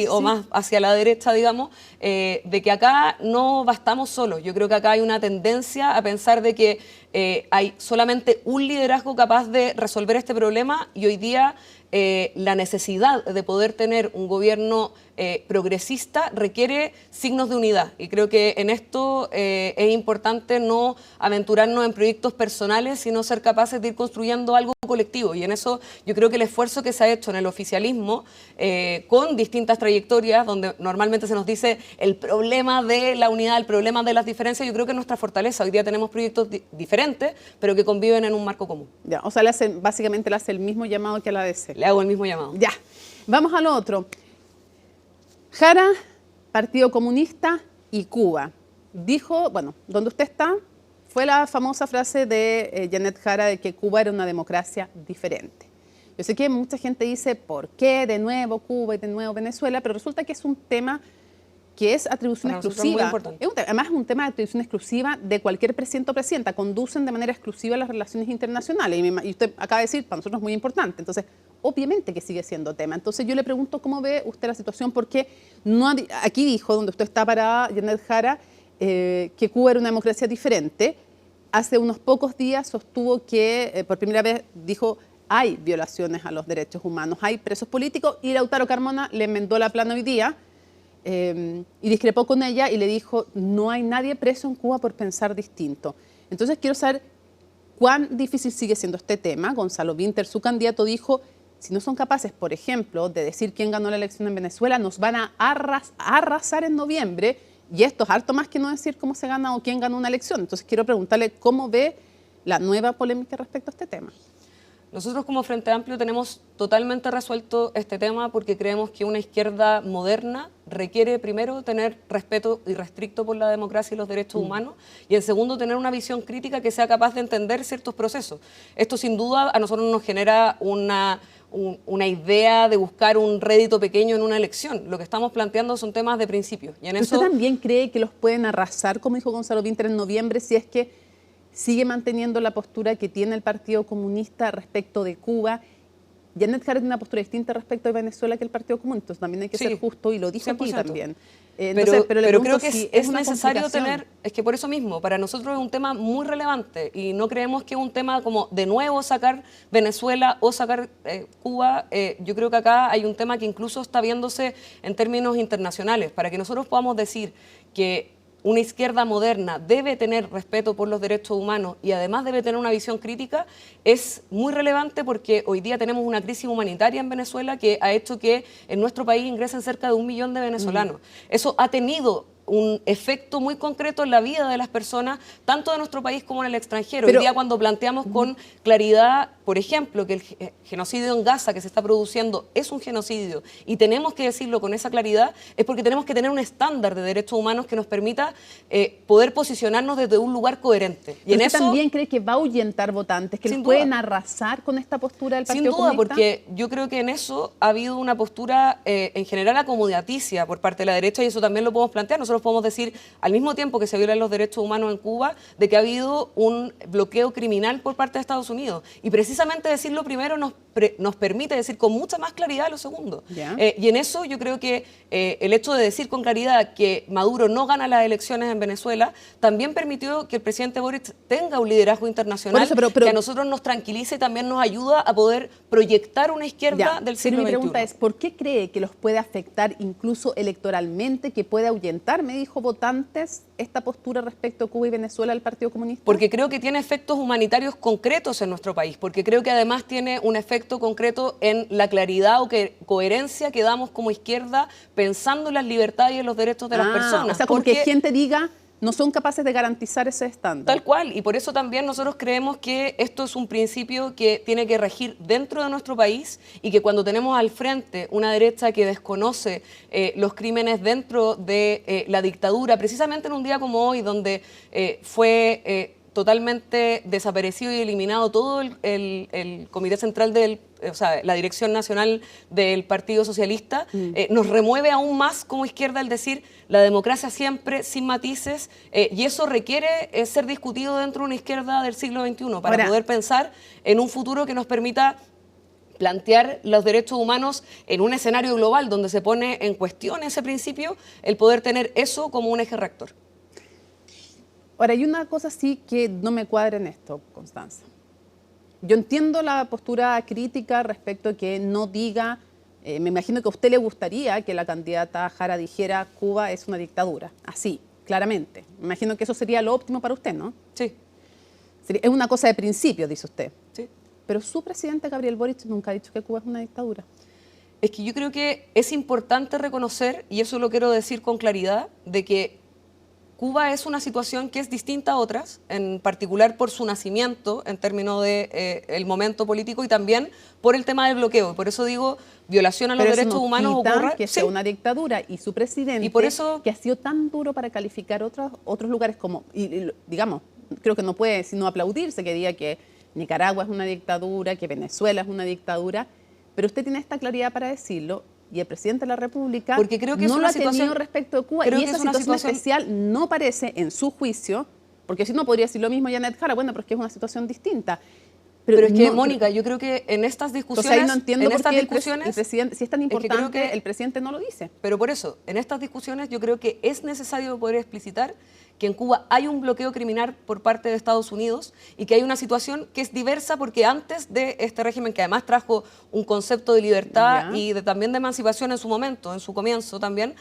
o más hacia la derecha, digamos, de que acá no bastamos solos. Yo creo que acá hay una tendencia a pensar de que hay solamente un liderazgo capaz de resolver este problema y hoy día la necesidad de poder tener un gobierno progresista requiere signos de unidad y creo que en esto es importante no aventurarnos en proyectos personales, sino ser capaces de ir construyendo algo colectivo y en eso yo creo que el esfuerzo que se ha hecho en el oficialismo con distintas trayectorias donde normalmente se nos dice el problema de la unidad, el problema de las diferencias, yo creo que es nuestra fortaleza. Hoy día tenemos proyectos diferentes pero que conviven en un marco común. Ya, o sea, básicamente le hace el mismo llamado que a la ADC. Le hago el mismo llamado. Ya, vamos a lo otro. Jara, Partido Comunista y Cuba. Dijo, bueno, donde usted está, fue la famosa frase de Janet Jara de que Cuba era una democracia diferente. Yo sé que mucha gente dice, ¿por qué de nuevo Cuba y de nuevo Venezuela? Pero resulta que es un tema que es atribución exclusiva. Además es un tema de atribución exclusiva de cualquier presidente o presidenta. Conducen de manera exclusiva las relaciones internacionales. Y usted acaba de decir, para nosotros es muy importante. Entonces, obviamente que sigue siendo tema. Entonces yo le pregunto cómo ve usted la situación, porque aquí dijo, donde usted está parada, Janet Jara, que Cuba era una democracia diferente. Hace unos pocos días sostuvo que, por primera vez, dijo, hay violaciones a los derechos humanos, hay presos políticos, y Lautaro Carmona le enmendó la plana hoy día, y discrepó con ella y le dijo, no hay nadie preso en Cuba por pensar distinto. Entonces quiero saber cuán difícil sigue siendo este tema. Gonzalo Vinter, su candidato, dijo, si no son capaces, por ejemplo, de decir quién ganó la elección en Venezuela, nos van a arrasar en noviembre, y esto es harto más que no decir cómo se gana o quién ganó una elección. Entonces quiero preguntarle cómo ve la nueva polémica respecto a este tema. Nosotros como Frente Amplio tenemos totalmente resuelto este tema porque creemos que una izquierda moderna requiere primero tener respeto irrestricto por la democracia y los derechos humanos y en segundo tener una visión crítica que sea capaz de entender ciertos procesos. Esto sin duda a nosotros nos genera una idea de buscar un rédito pequeño en una elección. Lo que estamos planteando son temas de principios. Y en eso... ¿Usted también cree que los pueden arrasar, como dijo Gonzalo Vinter, en noviembre si es que sigue manteniendo la postura que tiene el Partido Comunista respecto de Cuba? Janet Jara tiene una postura distinta respecto de Venezuela que el Partido Comunista. Entonces también hay que ser justo y lo dijo 100%. Aquí también. Pero creo que si es necesario tener, es que por eso mismo, para nosotros es un tema muy relevante y no creemos que es un tema como de nuevo sacar Venezuela o sacar Cuba. Yo creo que acá hay un tema que incluso está viéndose en términos internacionales, para que nosotros podamos decir que una izquierda moderna debe tener respeto por los derechos humanos y además debe tener una visión crítica, es muy relevante porque hoy día tenemos una crisis humanitaria en Venezuela que ha hecho que en nuestro país ingresen cerca de 1 millón de venezolanos. Eso ha tenido un efecto muy concreto en la vida de las personas, tanto de nuestro país como en el extranjero. Hoy día cuando planteamos con claridad, por ejemplo, que el genocidio en Gaza que se está produciendo es un genocidio y tenemos que decirlo con esa claridad, es porque tenemos que tener un estándar de derechos humanos que nos permita poder posicionarnos desde un lugar coherente. Y en eso también cree que va a ahuyentar votantes, que los pueden arrasar con esta postura del Partido Comunista. Sin duda, porque yo creo que en eso ha habido una postura en general acomodaticia por parte de la derecha y eso también lo podemos plantear. Nosotros podemos decir, al mismo tiempo que se violan los derechos humanos en Cuba, de que ha habido un bloqueo criminal por parte de Estados Unidos. Y precisamente decirlo primero nos permite decir con mucha más claridad lo segundo. Y en eso yo creo que el hecho de decir con claridad que Maduro no gana las elecciones en Venezuela también permitió que el presidente Boric tenga un liderazgo internacional que a nosotros nos tranquiliza y también nos ayuda a poder proyectar una izquierda del siglo XXI. Mi pregunta es, ¿por qué cree que los puede afectar incluso electoralmente, que puede ahuyentar, me dijo, votantes, esta postura respecto a Cuba y Venezuela del Partido Comunista? Porque creo que tiene efectos humanitarios concretos en nuestro país, porque creo que además tiene un efecto concreto en la claridad o coherencia que damos como izquierda pensando en las libertades y en los derechos de las personas. O sea, como que gente diga, no son capaces de garantizar ese estándar. Tal cual, y por eso también nosotros creemos que esto es un principio que tiene que regir dentro de nuestro país y que cuando tenemos al frente una derecha que desconoce los crímenes dentro de la dictadura, precisamente en un día como hoy donde fue totalmente desaparecido y eliminado todo el Comité Central del o sea, la dirección nacional del Partido Socialista, nos remueve aún más como izquierda el decir la democracia siempre sin matices, y eso requiere ser discutido dentro de una izquierda del siglo XXI para poder pensar en un futuro que nos permita plantear los derechos humanos en un escenario global donde se pone en cuestión ese principio, el poder tener eso como un eje rector. Ahora, hay una cosa sí que no me cuadra en esto, Constanza. Yo entiendo la postura crítica respecto a que no diga, me imagino que a usted le gustaría que la candidata Jara dijera Cuba es una dictadura, así, claramente. Me imagino que eso sería lo óptimo para usted, ¿no? Sí. Es una cosa de principio, dice usted. Sí. Pero su presidente Gabriel Boric nunca ha dicho que Cuba es una dictadura. Es que yo creo que es importante reconocer, y eso lo quiero decir con claridad, de que Cuba es una situación que es distinta a otras, en particular por su nacimiento en términos de el momento político y también por el tema del bloqueo. Por eso digo, violación a los derechos humanos ocurre que sea una dictadura, y su presidente, y por eso, que ha sido tan duro para calificar otros lugares como, digamos, creo que no puede sino aplaudirse que diga que Nicaragua es una dictadura, que Venezuela es una dictadura, pero usted tiene esta claridad para decirlo. Y el presidente de la República porque creo que no es lo ha situación, tenido respecto de Cuba. Y esa situación especial no parece, en su juicio, porque si no podría decir lo mismo Janet Jara, bueno, pero es que es una situación distinta. Pero es que, Mónica, yo creo que en estas discusiones... Entonces ahí no entiendo por qué el presidente, si es tan importante, el presidente no lo dice. Pero por eso, en estas discusiones yo creo que es necesario poder explicitar que en Cuba hay un bloqueo criminal por parte de Estados Unidos y que hay una situación que es diversa porque antes de este régimen, que además trajo un concepto de libertad y también de emancipación en su momento, en su comienzo también,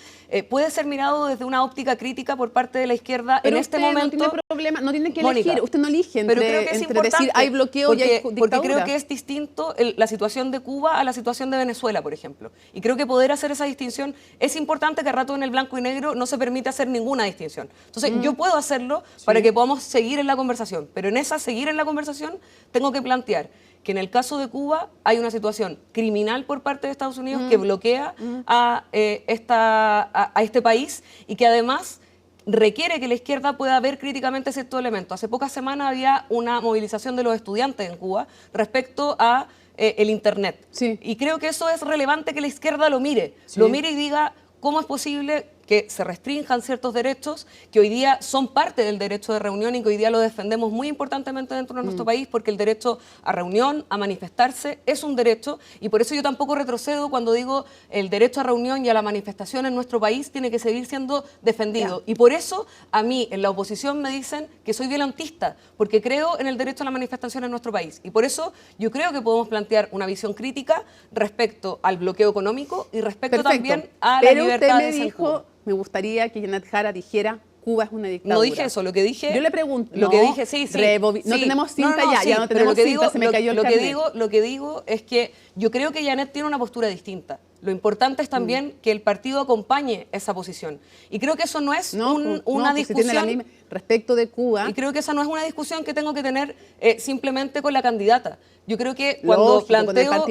puede ser mirado desde una óptica crítica por parte de la izquierda. Pero en este momento no tiene problema, no tiene que Mónica, elegir, usted no elige entre, pero creo que es importante, decir hay bloqueo y hay dictadura. Porque creo que es distinto la situación de Cuba a la situación de Venezuela, por ejemplo. Y creo que poder hacer esa distinción es importante, que a rato en el blanco y negro no se permite hacer ninguna distinción. Entonces yo puedo hacerlo para que podamos seguir en la conversación, pero en esa seguir en la conversación tengo que plantear que en el caso de Cuba hay una situación criminal por parte de Estados Unidos que bloquea a este país y que además requiere que la izquierda pueda ver críticamente ciertos elementos. Hace pocas semanas había una movilización de los estudiantes en Cuba respecto a el Internet. Y creo que eso es relevante que la izquierda lo mire y diga cómo es posible que se restrinjan ciertos derechos que hoy día son parte del derecho de reunión y que hoy día lo defendemos muy importantemente dentro de nuestro país, porque el derecho a reunión, a manifestarse, es un derecho, y por eso yo tampoco retrocedo cuando digo el derecho a reunión y a la manifestación en nuestro país tiene que seguir siendo defendido. Y por eso a mí en la oposición me dicen que soy violentista, porque creo en el derecho a la manifestación en nuestro país. Y por eso yo creo que podemos plantear una visión crítica respecto al bloqueo económico y respecto también a la libertad de Cuba. Me gustaría que Janet Jara dijera Cuba es una dictadura. No dije eso, lo que dije... Yo le pregunto... Lo que dije, sí. No tenemos cinta ya no tenemos cinta, se me cayó el carnet. Lo que digo es que yo creo que Janet tiene una postura distinta. Lo importante es también que el partido acompañe esa posición. Y creo que eso no es una discusión... respecto de Cuba... Y creo que esa no es una discusión que tengo que tener simplemente con la candidata. Yo creo que cuando planteo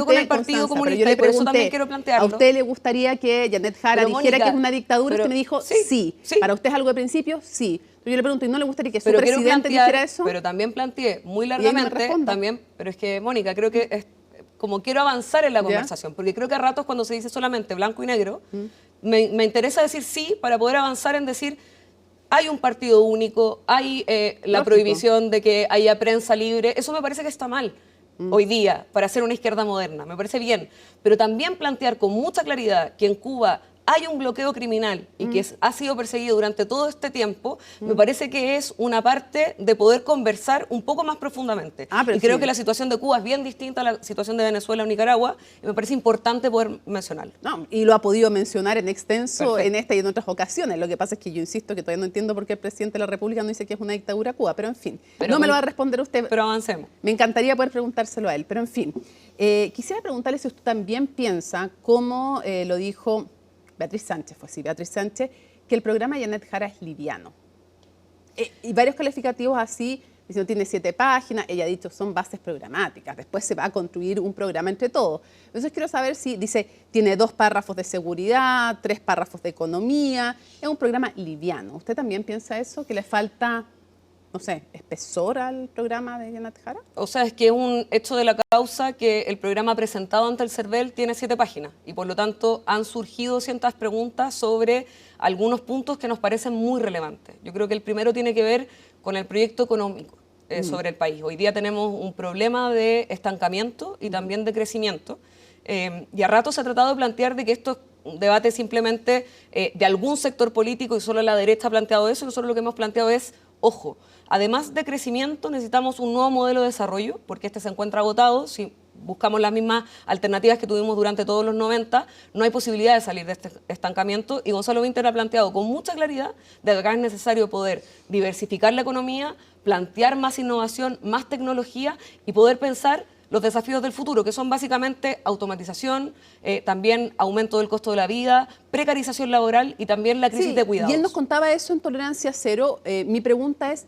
con el Partido Comunista, y por eso también quiero plantearlo... ¿A usted le gustaría que Janet Jara dijera que es una dictadura? Usted me dijo sí. ¿Para usted es algo de principio? Sí. Pero yo le pregunto, ¿y no le gustaría que su presidente dijera eso? Pero también planteé muy largamente, pero es que, Mónica, creo que es como quiero avanzar en la conversación, porque creo que a ratos cuando se dice solamente blanco y negro, me interesa decir sí para poder avanzar en decir... Hay un partido único, hay la prohibición de que haya prensa libre. Eso me parece que está mal hoy día para hacer una izquierda moderna. Me parece bien. Pero también plantear con mucha claridad que en Cuba hay un bloqueo criminal y que ha sido perseguido durante todo este tiempo, me parece que es una parte de poder conversar un poco más profundamente. Y creo que la situación de Cuba es bien distinta a la situación de Venezuela o Nicaragua, y me parece importante poder mencionarlo. Y lo ha podido mencionar en extenso en esta y en otras ocasiones. Lo que pasa es que yo insisto que todavía no entiendo por qué el presidente de la República no dice que es una dictadura Cuba, pero en fin, no me lo va a responder usted. Pero avancemos. Me encantaría poder preguntárselo a él, pero en fin. Quisiera preguntarle si usted también piensa, como lo dijo Beatriz Sánchez, Beatriz Sánchez, que el programa Janet Jara es liviano. Y varios calificativos así, diciendo tiene 7 páginas, ella ha dicho son bases programáticas, después se va a construir un programa entre todos. Entonces quiero saber si, dice, tiene 2 párrafos de seguridad, 3 párrafos de economía, es un programa liviano. ¿Usted también piensa eso, que le falta no sé, espesor al programa de Janet Jara? O sea, es que es un hecho de la causa que el programa presentado ante el CERVEL tiene 7 páginas y por lo tanto han surgido ciertas preguntas sobre algunos puntos que nos parecen muy relevantes. Yo creo que el primero tiene que ver con el proyecto económico sobre el país. Hoy día tenemos un problema de estancamiento y también de crecimiento y a rato se ha tratado de plantear de que esto es un debate simplemente de algún sector político y solo la derecha ha planteado eso. Nosotros lo que hemos planteado es, ojo, además de crecimiento necesitamos un nuevo modelo de desarrollo porque este se encuentra agotado. Si buscamos las mismas alternativas que tuvimos durante todos los 90, no hay posibilidad de salir de este estancamiento y Gonzalo Winter ha planteado con mucha claridad de que acá es necesario poder diversificar la economía, plantear más innovación, más tecnología y poder pensar los desafíos del futuro, que son básicamente automatización, también aumento del costo de la vida, precarización laboral y también la crisis de cuidados. Y él nos contaba eso en Tolerancia Cero. Mi pregunta es,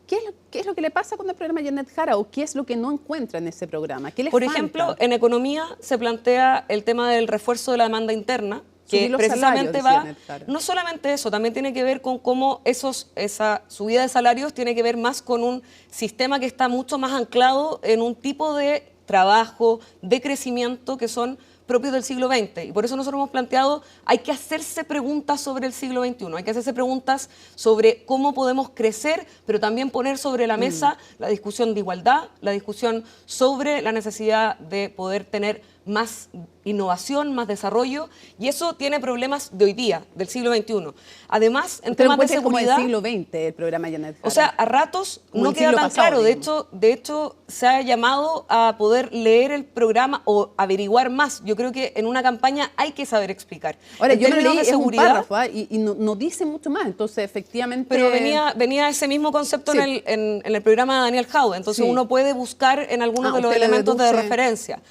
¿qué es lo que le pasa con el programa Janet Jara o qué es lo que no encuentra en ese programa? ¿Qué le Por falta? ejemplo, en economía se plantea el tema del refuerzo de la demanda interna, que precisamente va, no solamente eso, también tiene que ver con cómo esa subida de salarios tiene que ver más con un sistema que está mucho más anclado en un tipo de trabajo, de crecimiento que son propios del siglo XX. Y por eso nosotros hemos planteado, hay que hacerse preguntas sobre el siglo XXI, hay que hacerse preguntas sobre cómo podemos crecer, pero también poner sobre la mesa la discusión de igualdad, la discusión sobre la necesidad de poder tener más innovación, más desarrollo, y eso tiene problemas de hoy día, del siglo XXI. Además, en temas de seguridad... como el siglo XX, el programa Janet Jara. O sea, a ratos no queda tan claro. De hecho, se ha llamado a poder leer el programa o averiguar más. Yo creo que en una campaña hay que saber explicar. Ahora, yo lo leí, es un párrafo y no dice mucho más, entonces efectivamente... Pero venía ese mismo concepto en el programa de Daniel Jaude, entonces uno puede buscar en algunos de los elementos de referencia.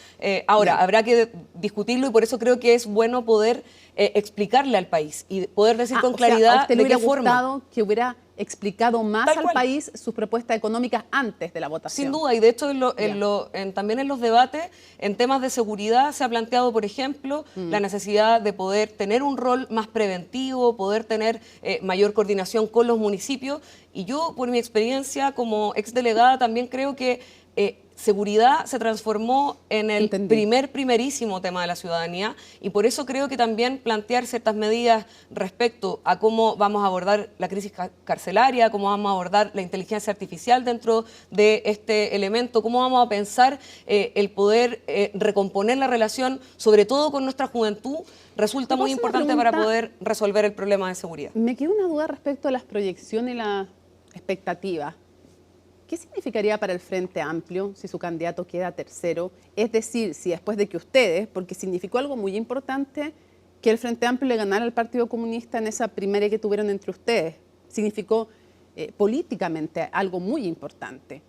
Ahora, habrá que discutirlo y por eso creo que es bueno poder explicarle al país y poder decir con claridad de qué forma. ¿A usted le hubiera gustado que hubiera explicado más al país sus propuestas económicas antes de la votación? Sin duda, y de hecho también en los debates, en temas de seguridad se ha planteado, por ejemplo, la necesidad de poder tener un rol más preventivo, poder tener mayor coordinación con los municipios, y yo, por mi experiencia como exdelegada, también creo que seguridad se transformó en el primerísimo tema de la ciudadanía y por eso creo que también plantear ciertas medidas respecto a cómo vamos a abordar la crisis carcelaria, cómo vamos a abordar la inteligencia artificial dentro de este elemento, cómo vamos a pensar el poder recomponer la relación, sobre todo con nuestra juventud, resulta muy importante para poder resolver el problema de seguridad. Me queda una duda respecto a las proyecciones y las expectativas. ¿Qué significaría para el Frente Amplio si su candidato queda tercero? Es decir, si después de que ustedes, porque significó algo muy importante que el Frente Amplio le ganara al Partido Comunista en esa primaria que tuvieron entre ustedes, significó políticamente algo muy importante.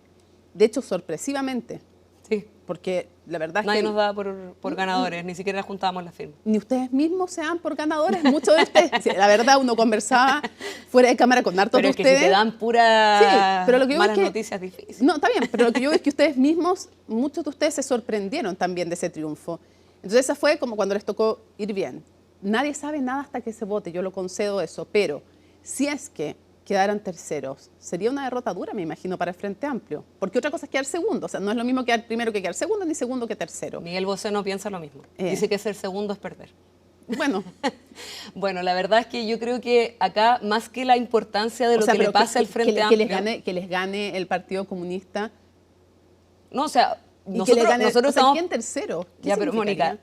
De hecho, sorpresivamente. Sí. Porque la verdad nadie es que... nos da por ganadores, ni siquiera juntábamos las firmas. Ni ustedes mismos se dan por ganadores, muchos de ustedes. La verdad, uno conversaba fuera de cámara con hartos de ustedes. Pero es que si te dan puras pero lo que malas noticias difíciles. No, está bien, pero lo que yo veo es que ustedes mismos, muchos de ustedes se sorprendieron también de ese triunfo. Entonces esa fue como cuando les tocó ir bien. Nadie sabe nada hasta que se vote, yo lo concedo eso, pero si es que quedaran terceros, sería una derrota dura, me imagino, para el Frente Amplio. Porque otra cosa es quedar segundo. O sea, no es lo mismo quedar primero que quedar segundo, ni segundo que tercero. Miguel Bosé no piensa lo mismo. Dice que ser segundo es perder. Bueno. Bueno, la verdad es que yo creo que acá, más que la importancia de lo que le pasa al Frente Amplio... Que les gane el Partido Comunista. No, o sea, nosotros estamos... ¿Quién tercero? Ya, pero Mónica,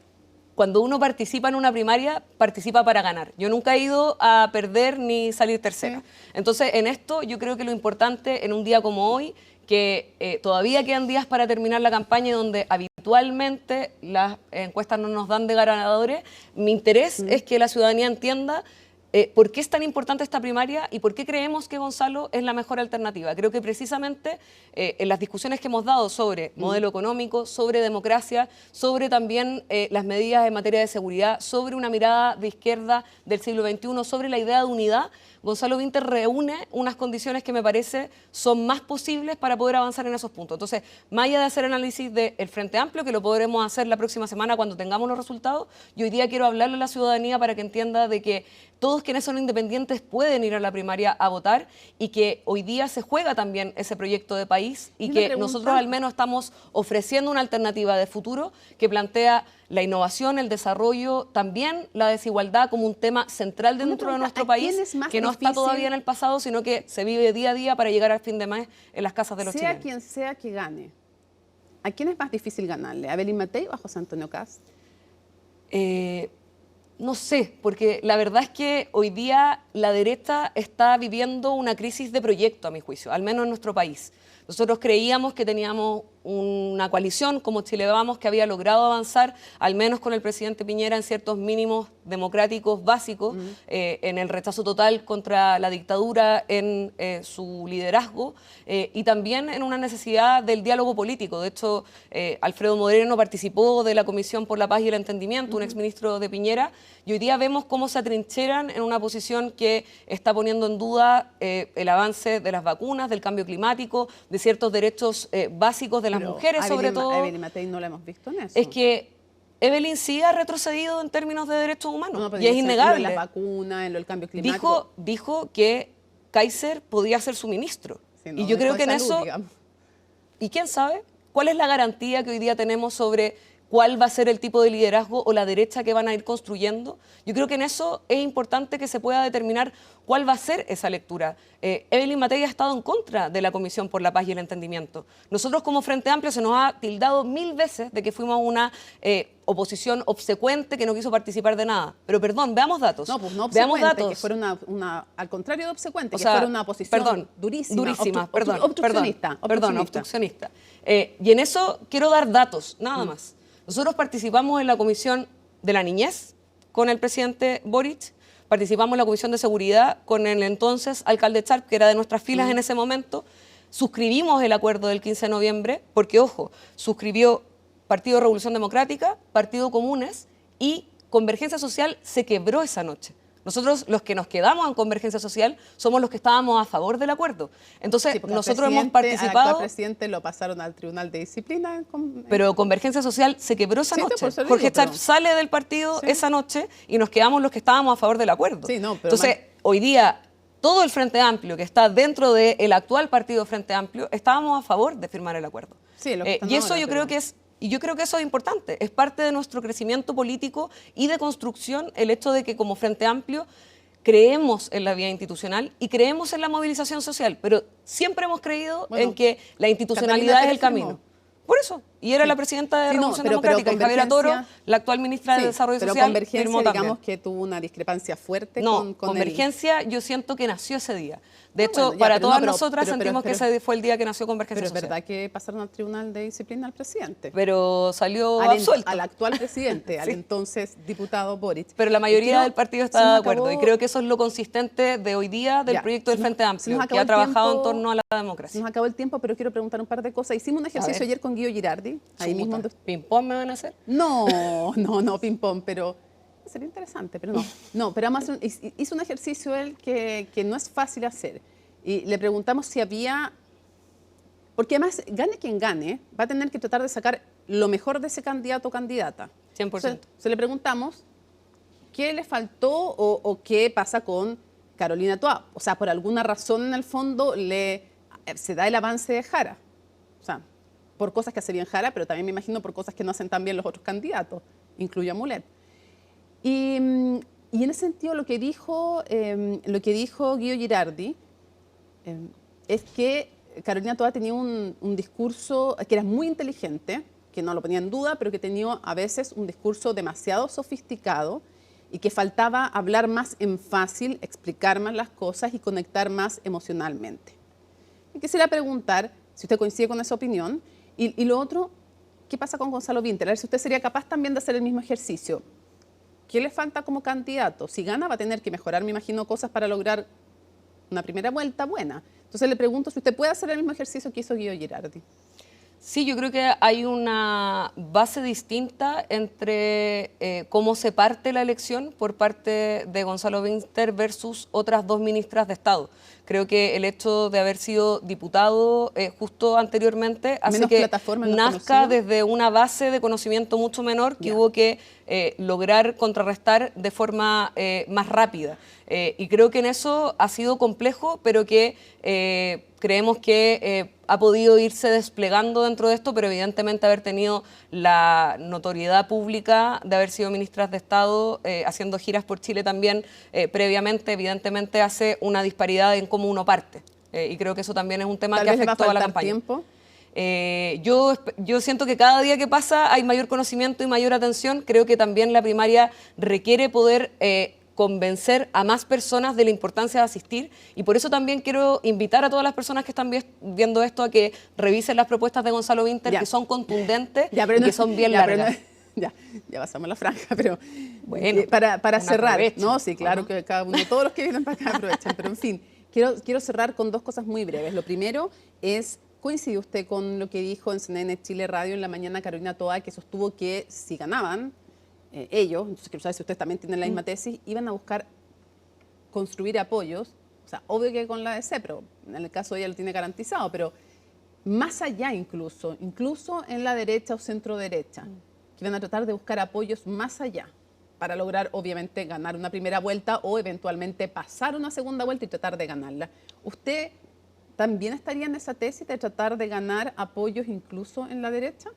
cuando uno participa en una primaria, participa para ganar. Yo nunca he ido a perder ni salir tercera. Sí. Entonces, en esto yo creo que lo importante en un día como hoy, que todavía quedan días para terminar la campaña donde habitualmente las encuestas no nos dan de ganadores, mi interés es que la ciudadanía entienda por qué es tan importante esta primaria y por qué creemos que Gonzalo es la mejor alternativa. Creo que precisamente en las discusiones que hemos dado sobre modelo económico, sobre democracia, sobre también las medidas en materia de seguridad, sobre una mirada de izquierda del siglo XXI, sobre la idea de unidad, Gonzalo Winter reúne unas condiciones que me parece son más posibles para poder avanzar en esos puntos. Entonces, más allá de hacer análisis del Frente Amplio, que lo podremos hacer la próxima semana cuando tengamos los resultados, yo hoy día quiero hablarle a la ciudadanía para que entienda de que todos quiénes son independientes pueden ir a la primaria a votar y que hoy día se juega también ese proyecto de país y que nosotros al menos estamos ofreciendo una alternativa de futuro que plantea la innovación, el desarrollo, también la desigualdad como un tema central dentro de nuestro país, que no está todavía en el pasado, sino que se vive día a día para llegar al fin de mes en las casas de los chilenos. Sea quien sea que gane, ¿a quién es más difícil ganarle? ¿A Evelyn Matei o a José Antonio Kast? No sé, porque la verdad es que hoy día la derecha está viviendo una crisis de proyecto, a mi juicio, al menos en nuestro país. Nosotros creíamos que teníamos una coalición como Chile Vamos que había logrado avanzar, al menos con el presidente Piñera, en ciertos mínimos democráticos básicos, en el rechazo total contra la dictadura, en su liderazgo y también en una necesidad del diálogo político. De hecho, Alfredo Moreno participó de la Comisión por la Paz y el Entendimiento, un exministro de Piñera, y hoy día vemos cómo se atrincheran en una posición que está poniendo en duda el avance de las vacunas, del cambio climático, de ciertos derechos básicos de las mujeres, sobre todo. A Evelyn Matei no la hemos visto en eso. Es que Evelyn sí ha retrocedido en términos de derechos humanos, No, y es innegable. En las vacunas, en lo del cambio climático. Dijo que Kaiser podía ser su ministro. Sí, no, y yo creo que en salud, eso... digamos. ¿Y quién sabe? ¿Cuál es la garantía que hoy día tenemos sobre cuál va a ser el tipo de liderazgo o la derecha que van a ir construyendo? Yo creo que en eso es importante que se pueda determinar cuál va a ser esa lectura. Evelyn Matei ha estado en contra de la Comisión por la Paz y el Entendimiento. Nosotros como Frente Amplio se nos ha tildado 1000 veces de que fuimos una oposición obsecuente que no quiso participar de nada. Pero perdón, veamos datos. No, pues no veamos obsecuente, datos. que fuera al contrario de obsecuente, O que sea, fuera una oposición durísima, obstruccionista. Obstruccionista. Y en eso quiero dar datos, nada más. Nosotros participamos en la Comisión de la Niñez con el presidente Boric, participamos en la Comisión de Seguridad con el entonces alcalde Charp, que era de nuestras filas en ese momento, suscribimos el acuerdo del 15 de noviembre, porque, ojo, suscribió Partido Revolución Democrática, Partido Comunes y Convergencia Social se quebró esa noche. Nosotros, los que nos quedamos en Convergencia Social, somos los que estábamos a favor del acuerdo. Entonces, nosotros hemos participado... Al actual presidente lo pasaron al Tribunal de Disciplina. Pero Convergencia Social se quebró esa noche. Jorge Charp sale del partido esa noche y nos quedamos los que estábamos a favor del acuerdo. Entonces, hoy día, todo el Frente Amplio, que está dentro del actual partido Frente Amplio, estábamos a favor de firmar el acuerdo. Y eso yo creo que es... Y yo creo que eso es importante, es parte de nuestro crecimiento político y de construcción el hecho de que como Frente Amplio creemos en la vía institucional y creemos en la movilización social, pero siempre hemos creído en que la institucionalidad es el camino. Por eso, y era la presidenta de Revolución Democrática, y Javiera Toro, la actual ministra de Desarrollo Social, pero Convergencia, digamos que tuvo una discrepancia fuerte con Convergencia yo siento que nació ese día. De hecho, para todas nosotras sentimos que ese fue el día que nació Convergencia Social. Pero es verdad que pasaron al Tribunal de Disciplina al presidente. Pero salió absuelto. Al actual presidente, al entonces diputado Boric. Pero la mayoría del partido está de acuerdo, y creo que eso es lo consistente de hoy día del proyecto del Frente Amplio, que ha trabajado en torno a la democracia. Nos acabó el tiempo, pero quiero preguntar un par de cosas. Hicimos un ejercicio ayer con Guido Girardi. Ahí mismo. ¿Ping-pong me van a hacer? No, ping-pong, pero sería interesante, pero no. No, pero además hizo un ejercicio él que no es fácil hacer. Y le preguntamos si había... Porque además, gane quien gane, va a tener que tratar de sacar lo mejor de ese candidato o candidata. 100%. Se le preguntamos qué le faltó o qué pasa con Carolina Toá. O sea, por alguna razón en el fondo se da el avance de Jara. O sea, por cosas que hace bien Jara, pero también me imagino por cosas que no hacen tan bien los otros candidatos, incluye a Mulet. Y en ese sentido lo que dijo Guido Girardi es que Carolina Toá tenía un discurso que era muy inteligente, que no lo ponía en duda, pero que tenía a veces un discurso demasiado sofisticado y que faltaba hablar más en fácil, explicar más las cosas y conectar más emocionalmente. Y quisiera preguntar si usted coincide con esa opinión. Y lo otro, ¿qué pasa con Gonzalo Vinter? A ver si usted sería capaz también de hacer el mismo ejercicio. ¿Qué le falta como candidato? Si gana va a tener que mejorar, me imagino, cosas para lograr una primera vuelta buena. Entonces le pregunto si usted puede hacer el mismo ejercicio que hizo Guido Girardi. Sí, yo creo que hay una base distinta entre cómo se parte la elección por parte de Gonzalo Winter versus otras dos ministras de Estado. Creo que el hecho de haber sido diputado justo anteriormente hace que nazca desde una base de conocimiento mucho menor que hubo que lograr contrarrestar de forma más rápida. Y creo que en eso ha sido complejo, pero que creemos que ha podido irse desplegando dentro de esto, pero evidentemente haber tenido la notoriedad pública de haber sido ministras de Estado haciendo giras por Chile también previamente, evidentemente hace una disparidad en cómo uno parte. Y creo que eso también es un tema que afectó a la campaña. ¿Tiempo? Yo siento que cada día que pasa hay mayor conocimiento y mayor atención. Creo que también la primaria requiere poder convencer a más personas de la importancia de asistir, y por eso también quiero invitar a todas las personas que están viendo esto a que revisen las propuestas de Gonzalo Winter, que son contundentes y que son bien largas. Ya pasamos la franja, pero bueno, para cerrar, ¿no? Sí, claro que cada uno, todos los que vienen para acá aprovechan, pero en fin, quiero cerrar con dos cosas muy breves. Lo primero es, ¿coincide usted con lo que dijo en CNN Chile Radio en la mañana Carolina Toá, que sostuvo que si ganaban ellos, entonces quiero saber si ustedes también tienen la misma tesis, iban a buscar construir apoyos, o sea, obvio que con la DC, pero en el caso de ella lo tiene garantizado, pero más allá incluso en la derecha o centro derecha, que iban a tratar de buscar apoyos más allá para lograr obviamente ganar una primera vuelta o eventualmente pasar una segunda vuelta y tratar de ganarla. ¿Usted también estaría en esa tesis de tratar de ganar apoyos incluso en la derecha?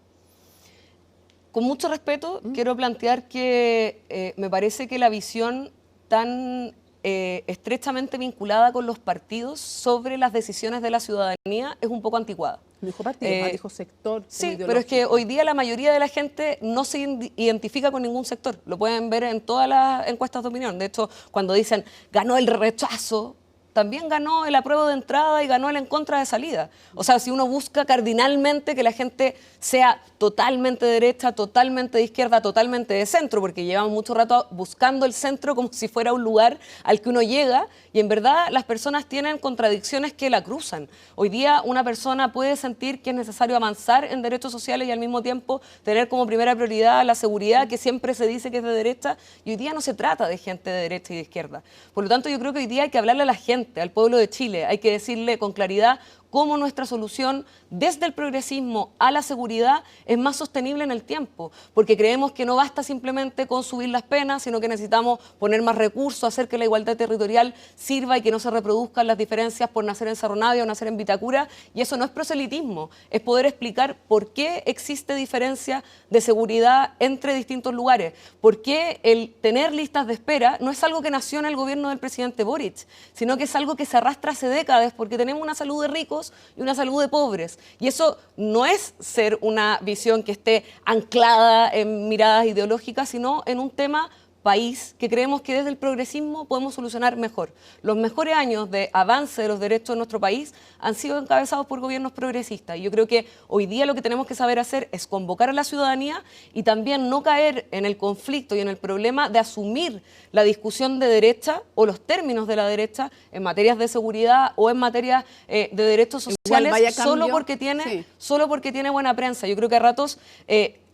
Con mucho respeto, quiero plantear que me parece que la visión tan estrechamente vinculada con los partidos sobre las decisiones de la ciudadanía es un poco anticuada. Dijo partido, dijo sector. Sí, pero es que hoy día la mayoría de la gente no se identifica con ningún sector. Lo pueden ver en todas las encuestas de opinión. De hecho, cuando dicen ganó el rechazo, también ganó el apruebo de entrada y ganó el en contra de salida. O sea, si uno busca cardinalmente que la gente sea totalmente de derecha, totalmente de izquierda, totalmente de centro, porque llevamos mucho rato buscando el centro como si fuera un lugar al que uno llega, y en verdad las personas tienen contradicciones que la cruzan. Hoy día una persona puede sentir que es necesario avanzar en derechos sociales y al mismo tiempo tener como primera prioridad la seguridad, que siempre se dice que es de derecha, y hoy día no se trata de gente de derecha y de izquierda. Por lo tanto, yo creo que hoy día hay que hablarle a la gente, al pueblo de Chile, hay que decirle con claridad cómo nuestra solución desde el progresismo a la seguridad es más sostenible en el tiempo, porque creemos que no basta simplemente con subir las penas, sino que necesitamos poner más recursos, hacer que la igualdad territorial sirva y que no se reproduzcan las diferencias por nacer en Cerro Navia o nacer en Vitacura, y eso no es proselitismo, es poder explicar por qué existe diferencia de seguridad entre distintos lugares, por qué el tener listas de espera no es algo que nació en el gobierno del presidente Boric, sino que es algo que se arrastra hace décadas, porque tenemos una salud de ricos y una salud de pobres. Y eso no es ser una visión que esté anclada en miradas ideológicas, sino en un tema país que creemos que desde el progresismo podemos solucionar mejor. Los mejores años de avance de los derechos de nuestro país han sido encabezados por gobiernos progresistas. Y yo creo que hoy día lo que tenemos que saber hacer es convocar a la ciudadanía y también no caer en el conflicto y en el problema de asumir la discusión de derecha o los términos de la derecha en materias de seguridad o en materias de derechos sociales solo porque tiene buena prensa. Yo creo que a ratos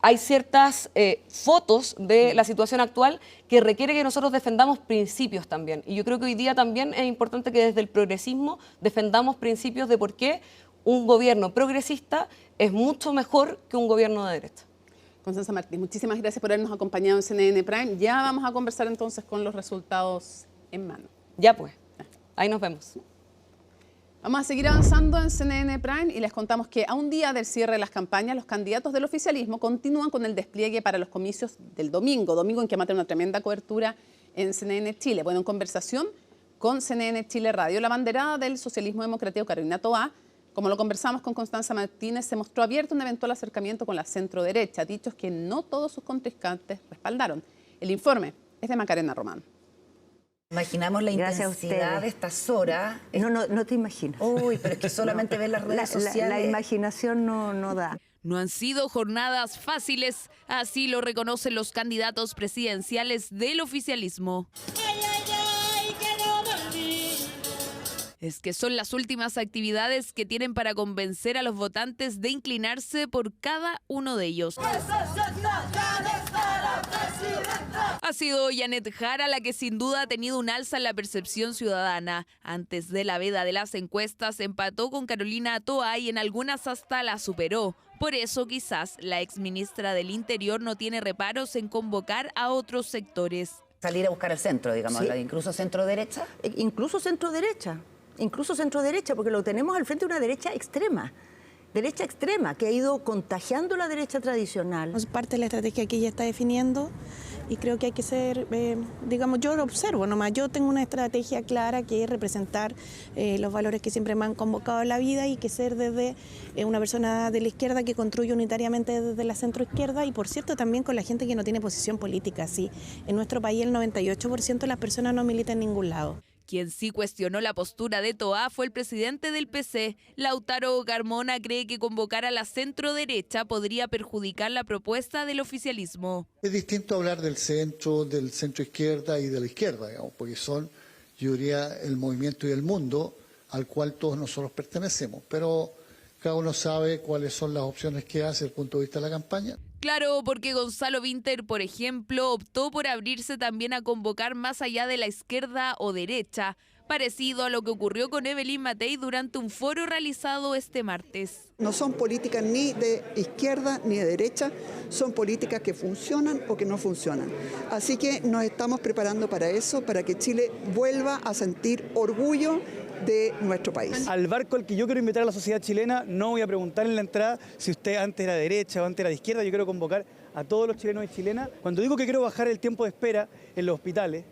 hay ciertas fotos de la situación actual que requiere que nosotros defendamos principios también. Y yo creo que hoy día también es importante que desde el progresismo defendamos principios de por qué un gobierno progresista es mucho mejor que un gobierno de derecha. Constanza Martínez, muchísimas gracias por habernos acompañado en CNN Prime. Ya vamos a conversar entonces con los resultados en mano. Ya pues, ahí nos vemos. Vamos a seguir avanzando en CNN Prime y les contamos que a un día del cierre de las campañas, los candidatos del oficialismo continúan con el despliegue para los comicios del domingo en que van a tener una tremenda cobertura en CNN Chile. Bueno, en conversación con CNN Chile Radio, la banderada del socialismo democrático Carolina Toá, como lo conversamos con Constanza Martínez, se mostró abierto un eventual acercamiento con la centro-derecha, dichos que no todos sus contrincantes respaldaron. El informe es de Macarena Román. Imaginamos la intensidad de estas horas. No te imaginas. Uy, pero es que solamente ver las redes sociales. La imaginación no da. No han sido jornadas fáciles, así lo reconocen los candidatos presidenciales del oficialismo. es que son las últimas actividades que tienen para convencer a los votantes de inclinarse por cada uno de ellos. Ha sido Janet Jara la que sin duda ha tenido un alza en la percepción ciudadana. Antes de la veda de las encuestas empató con Carolina Toa y en algunas hasta la superó. Por eso quizás la exministra del Interior no tiene reparos en convocar a otros sectores. Salir a buscar el centro, digamos, Sí. incluso centro-derecha. Incluso centro-derecha, porque lo tenemos al frente de una derecha extrema, que ha ido contagiando la derecha tradicional. Es parte de la estrategia que ella está definiendo y creo que hay que ser, digamos, yo lo observo nomás, yo tengo una estrategia clara que es representar los valores que siempre me han convocado en la vida y que ser desde una persona de la izquierda que construye unitariamente desde la centroizquierda y, por cierto, también con la gente que no tiene posición política. Sí, en nuestro país el 98% de las personas no milita en ningún lado. Quien sí cuestionó la postura de Toa fue el presidente del PC. Lautaro Carmona cree que convocar a la centroderecha podría perjudicar la propuesta del oficialismo. Es distinto hablar del centro izquierda y de la izquierda, digamos, porque son, yo diría, el movimiento y el mundo al cual todos nosotros pertenecemos. Pero cada uno sabe cuáles son las opciones que hace desde el punto de vista de la campaña. Claro, porque Gonzalo Vinter, por ejemplo, optó por abrirse también a convocar más allá de la izquierda o derecha, parecido a lo que ocurrió con Evelyn Matei durante un foro realizado este martes. No son políticas ni de izquierda ni de derecha, son políticas que funcionan o que no funcionan. Así que nos estamos preparando para eso, para que Chile vuelva a sentir orgullo de nuestro país. Al barco al que yo quiero invitar a la sociedad chilena, no voy a preguntar en la entrada si usted antes era de derecha o antes era de izquierda. Yo quiero convocar a todos los chilenos y chilenas. Cuando digo que quiero bajar el tiempo de espera en los hospitales,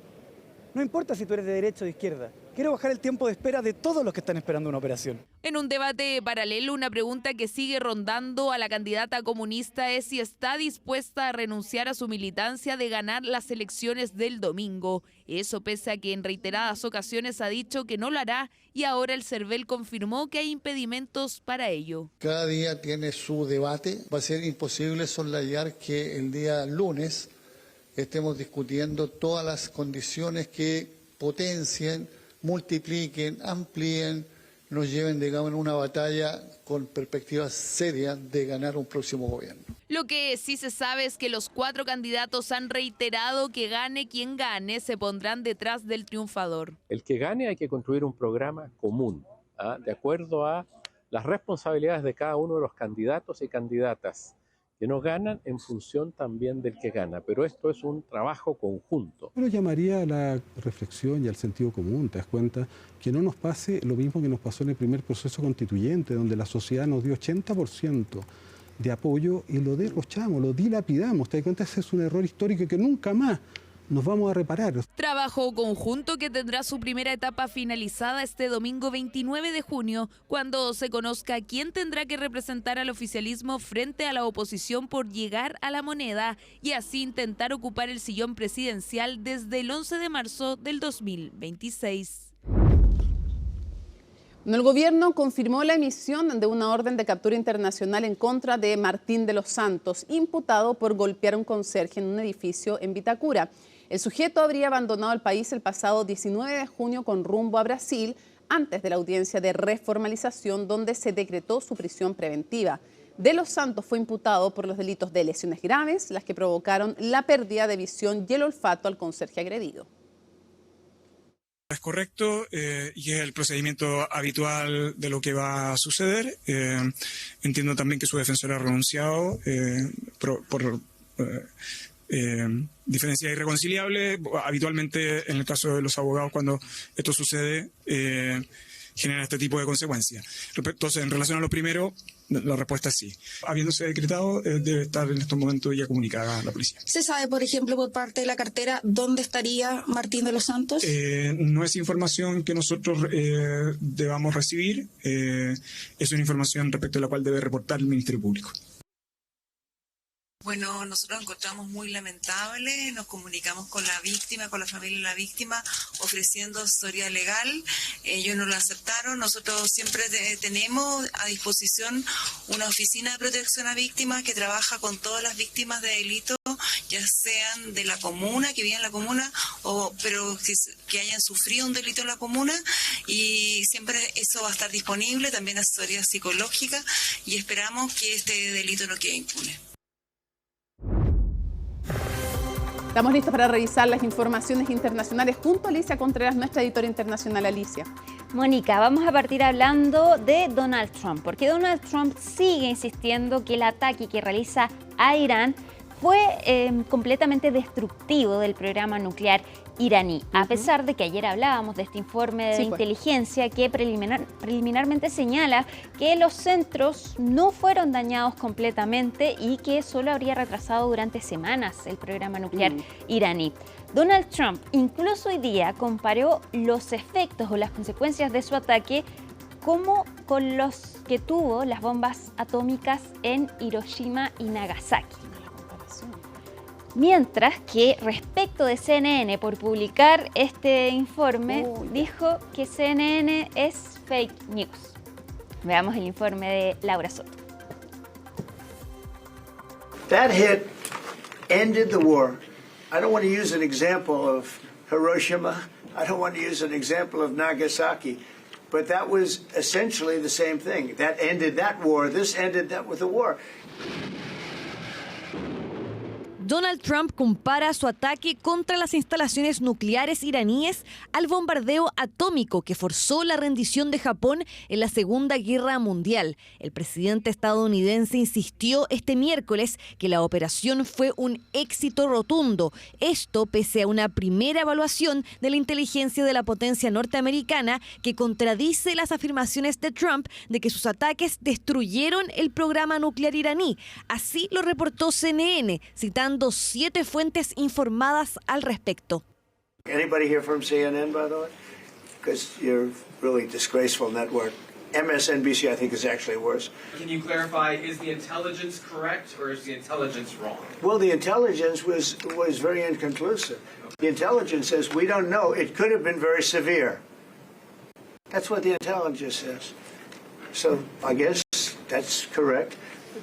no importa si tú eres de derecha o de izquierda. Quiero bajar el tiempo de espera de todos los que están esperando una operación. En un debate paralelo, una pregunta que sigue rondando a la candidata comunista es si está dispuesta a renunciar a su militancia de ganar las elecciones del domingo. Eso pese a que en reiteradas ocasiones ha dicho que no lo hará y ahora el CERVEL confirmó que hay impedimentos para ello. Cada día tiene su debate. Va a ser imposible soslayar que el día lunes estemos discutiendo todas las condiciones que potencien, multipliquen, amplíen, nos lleven, digamos, en una batalla con perspectivas serias de ganar un próximo gobierno. Lo que sí se sabe es que los 4 candidatos han reiterado que gane quien gane, se pondrán detrás del triunfador. El que gane hay que construir un programa común, de acuerdo a las responsabilidades de cada uno de los candidatos y candidatas, que no ganan en función también del que gana, pero esto es un trabajo conjunto. Yo llamaría a la reflexión y al sentido común, te das cuenta, que no nos pase lo mismo que nos pasó en el primer proceso constituyente, donde la sociedad nos dio 80% de apoyo y lo derrochamos, lo dilapidamos, te das cuenta, ese es un error histórico que nunca más nos vamos a reparar. Trabajo conjunto que tendrá su primera etapa finalizada este domingo 29 de junio, cuando se conozca quién tendrá que representar al oficialismo frente a la oposición por llegar a la moneda y así intentar ocupar el sillón presidencial desde el 11 de marzo del 2026. El gobierno confirmó la emisión de una orden de captura internacional en contra de Martín de los Santos, imputado por golpear a un conserje en un edificio en Vitacura. El sujeto habría abandonado el país el pasado 19 de junio con rumbo a Brasil, antes de la audiencia de reformalización donde se decretó su prisión preventiva. De los Santos fue imputado por los delitos de lesiones graves, las que provocaron la pérdida de visión y el olfato al conserje agredido. Es correcto y es el procedimiento habitual de lo que va a suceder. Entiendo también que su defensor ha renunciado por diferencias irreconciliables. Habitualmente, en el caso de los abogados, cuando esto sucede, genera este tipo de consecuencias. Entonces, en relación a lo primero, la respuesta es sí. Habiéndose decretado, debe estar en estos momentos ya comunicada a la policía. ¿Se sabe, por ejemplo, por parte de la cartera, dónde estaría Martín de los Santos? No es información que nosotros debamos recibir. Es una información respecto a la cual debe reportar el Ministerio Público. Bueno, nosotros nos encontramos muy lamentable, nos comunicamos con la víctima, con la familia de la víctima, ofreciendo asesoría legal. Ellos no lo aceptaron. Nosotros siempre tenemos a disposición una oficina de protección a víctimas que trabaja con todas las víctimas de delitos, ya sean de la comuna, que viven en la comuna, pero que hayan sufrido un delito en la comuna, y siempre eso va a estar disponible, también asesoría psicológica, y esperamos que este delito no quede impune. Estamos listos para revisar las informaciones internacionales junto a Alicia Contreras, nuestra editora internacional. Alicia. Mónica, vamos a partir hablando de Donald Trump, porque Donald Trump sigue insistiendo que el ataque que realiza a Irán fue completamente destructivo del programa nuclear iraní, a pesar de que ayer hablábamos de este informe de inteligencia que preliminarmente señala que los centros no fueron dañados completamente y que solo habría retrasado durante semanas el programa nuclear iraní. Donald Trump incluso hoy día comparó los efectos o las consecuencias de su ataque como con los que tuvo las bombas atómicas en Hiroshima y Nagasaki. Mientras que respecto de CNN, por publicar este informe, dijo que CNN es fake news. Veamos el informe de Laura Soto. That hit ended the war. I don't want to use an example of Hiroshima. I don't want to use an example of Nagasaki. But that was essentially the same thing. That ended that war. This ended that with a war. Donald Trump compara su ataque contra las instalaciones nucleares iraníes al bombardeo atómico que forzó la rendición de Japón en la Segunda Guerra Mundial. El presidente estadounidense insistió este miércoles que la operación fue un éxito rotundo. Esto pese a una primera evaluación de la inteligencia de la potencia norteamericana que contradice las afirmaciones de Trump de que sus ataques destruyeron el programa nuclear iraní. Así lo reportó CNN, citando 7 fuentes informadas al respecto. Anybody here from CNN, by the way? Because you're really disgraceful network. MSNBC, I think, is actually worse. Can you clarify, is the intelligence correct or is the intelligence wrong? Well, the intelligence was very inconclusive. The intelligence says we don't know. It could have been very severe. That's what the intelligence says. So I guess that's correct.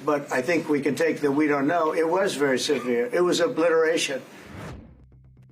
But I think we can take that we don't know. It was very severe. It was obliteration.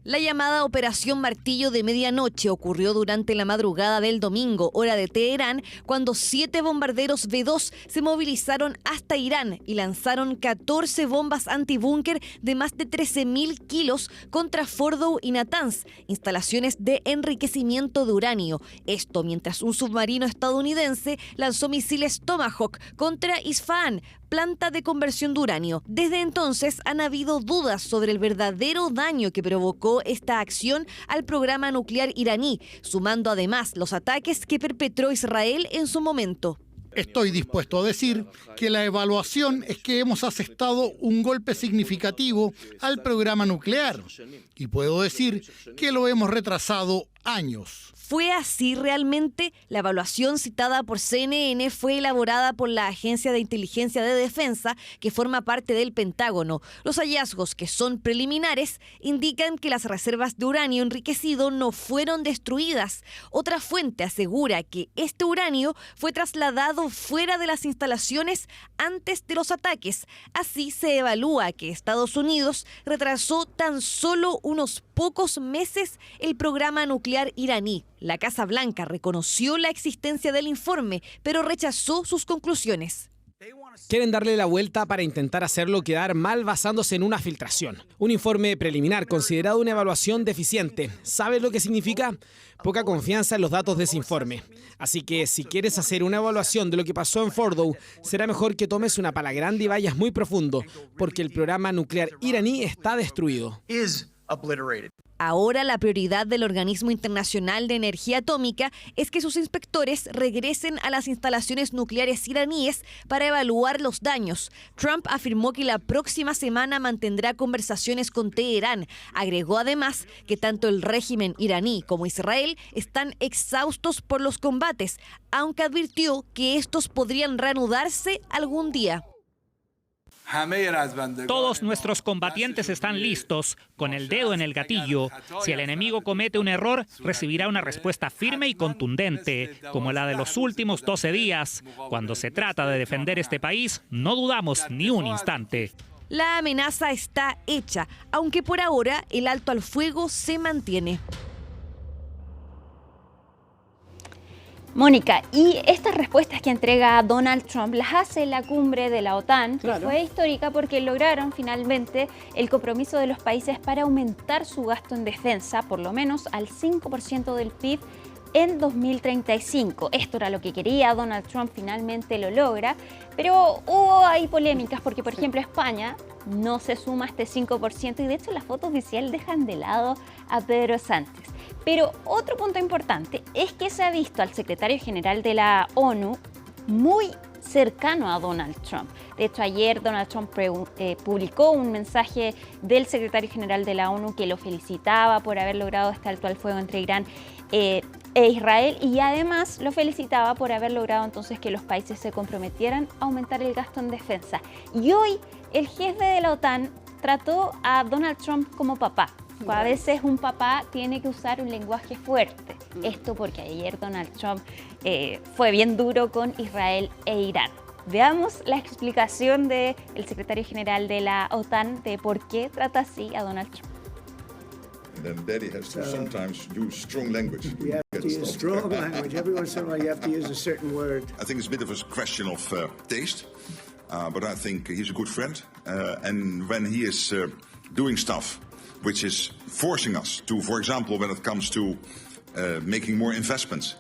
La llamada Operación Martillo de Medianoche ocurrió durante la madrugada del domingo, hora de Teherán, cuando 7 bombarderos B-2 se movilizaron hasta Irán y lanzaron 14 bombas antibúnker de más de 13.000 kilos contra Fordow y Natanz, instalaciones de enriquecimiento de uranio. Esto mientras un submarino estadounidense lanzó misiles Tomahawk contra Isfahan, planta de conversión de uranio. Desde entonces han habido dudas sobre el verdadero daño que provocó esta acción al programa nuclear iraní, sumando además los ataques que perpetró Israel en su momento. Estoy dispuesto a decir que la evaluación es que hemos asestado un golpe significativo al programa nuclear y puedo decir que lo hemos retrasado años. ¿Fue así realmente? La evaluación citada por CNN fue elaborada por la Agencia de Inteligencia de Defensa, que forma parte del Pentágono. Los hallazgos, que son preliminares, indican que las reservas de uranio enriquecido no fueron destruidas. Otra fuente asegura que este uranio fue trasladado fuera de las instalaciones antes de los ataques. Así se evalúa que Estados Unidos retrasó tan solo unos pocos meses el programa nuclear iraní. La Casa Blanca reconoció la existencia del informe, pero rechazó sus conclusiones. Quieren darle la vuelta para intentar hacerlo quedar mal basándose en una filtración. Un informe preliminar considerado una evaluación deficiente. ¿Sabes lo que significa? Poca confianza en los datos de ese informe. Así que si quieres hacer una evaluación de lo que pasó en Fordow, será mejor que tomes una pala grande y vayas muy profundo, porque el programa nuclear iraní está destruido. Ahora la prioridad del Organismo Internacional de Energía Atómica es que sus inspectores regresen a las instalaciones nucleares iraníes para evaluar los daños. Trump afirmó que la próxima semana mantendrá conversaciones con Teherán. Agregó además que tanto el régimen iraní como Israel están exhaustos por los combates, aunque advirtió que estos podrían reanudarse algún día. Todos nuestros combatientes están listos, con el dedo en el gatillo. Si el enemigo comete un error, recibirá una respuesta firme y contundente, como la de los últimos 12 días. Cuando se trata de defender este país, no dudamos ni un instante. La amenaza está hecha, aunque por ahora el alto al fuego se mantiene. Mónica, y estas respuestas que entrega Donald Trump las hace en la cumbre de la OTAN, que fue histórica porque lograron finalmente el compromiso de los países para aumentar su gasto en defensa, por lo menos al 5% del PIB en 2035. Esto era lo que quería Donald Trump, finalmente lo logra, pero hubo ahí polémicas porque, por ejemplo, España no se suma a este 5% y de hecho la foto oficial dejan de lado a Pedro Sánchez. Pero otro punto importante es que se ha visto al secretario general de la ONU muy cercano a Donald Trump. De hecho, ayer Donald Trump publicó un mensaje del secretario general de la ONU que lo felicitaba por haber logrado este alto al fuego entre Irán e Israel y además lo felicitaba por haber logrado entonces que los países se comprometieran a aumentar el gasto en defensa. Y hoy el jefe de la OTAN trató a Donald Trump como papá. A veces un papá tiene que usar un lenguaje fuerte. Esto porque ayer Donald Trump fue bien duro con Israel e Irán. Veamos la explicación del secretario general de la OTAN de por qué trata así a Donald Trump. And then Daddy has to sometimes use strong language. You have to use strong language. Every once in a while you have to use a certain word. I think it's a bit of a question of taste, but I think he's a good friend. And when he is doing stuff which is forcing us to, for example, when it comes to making more investments,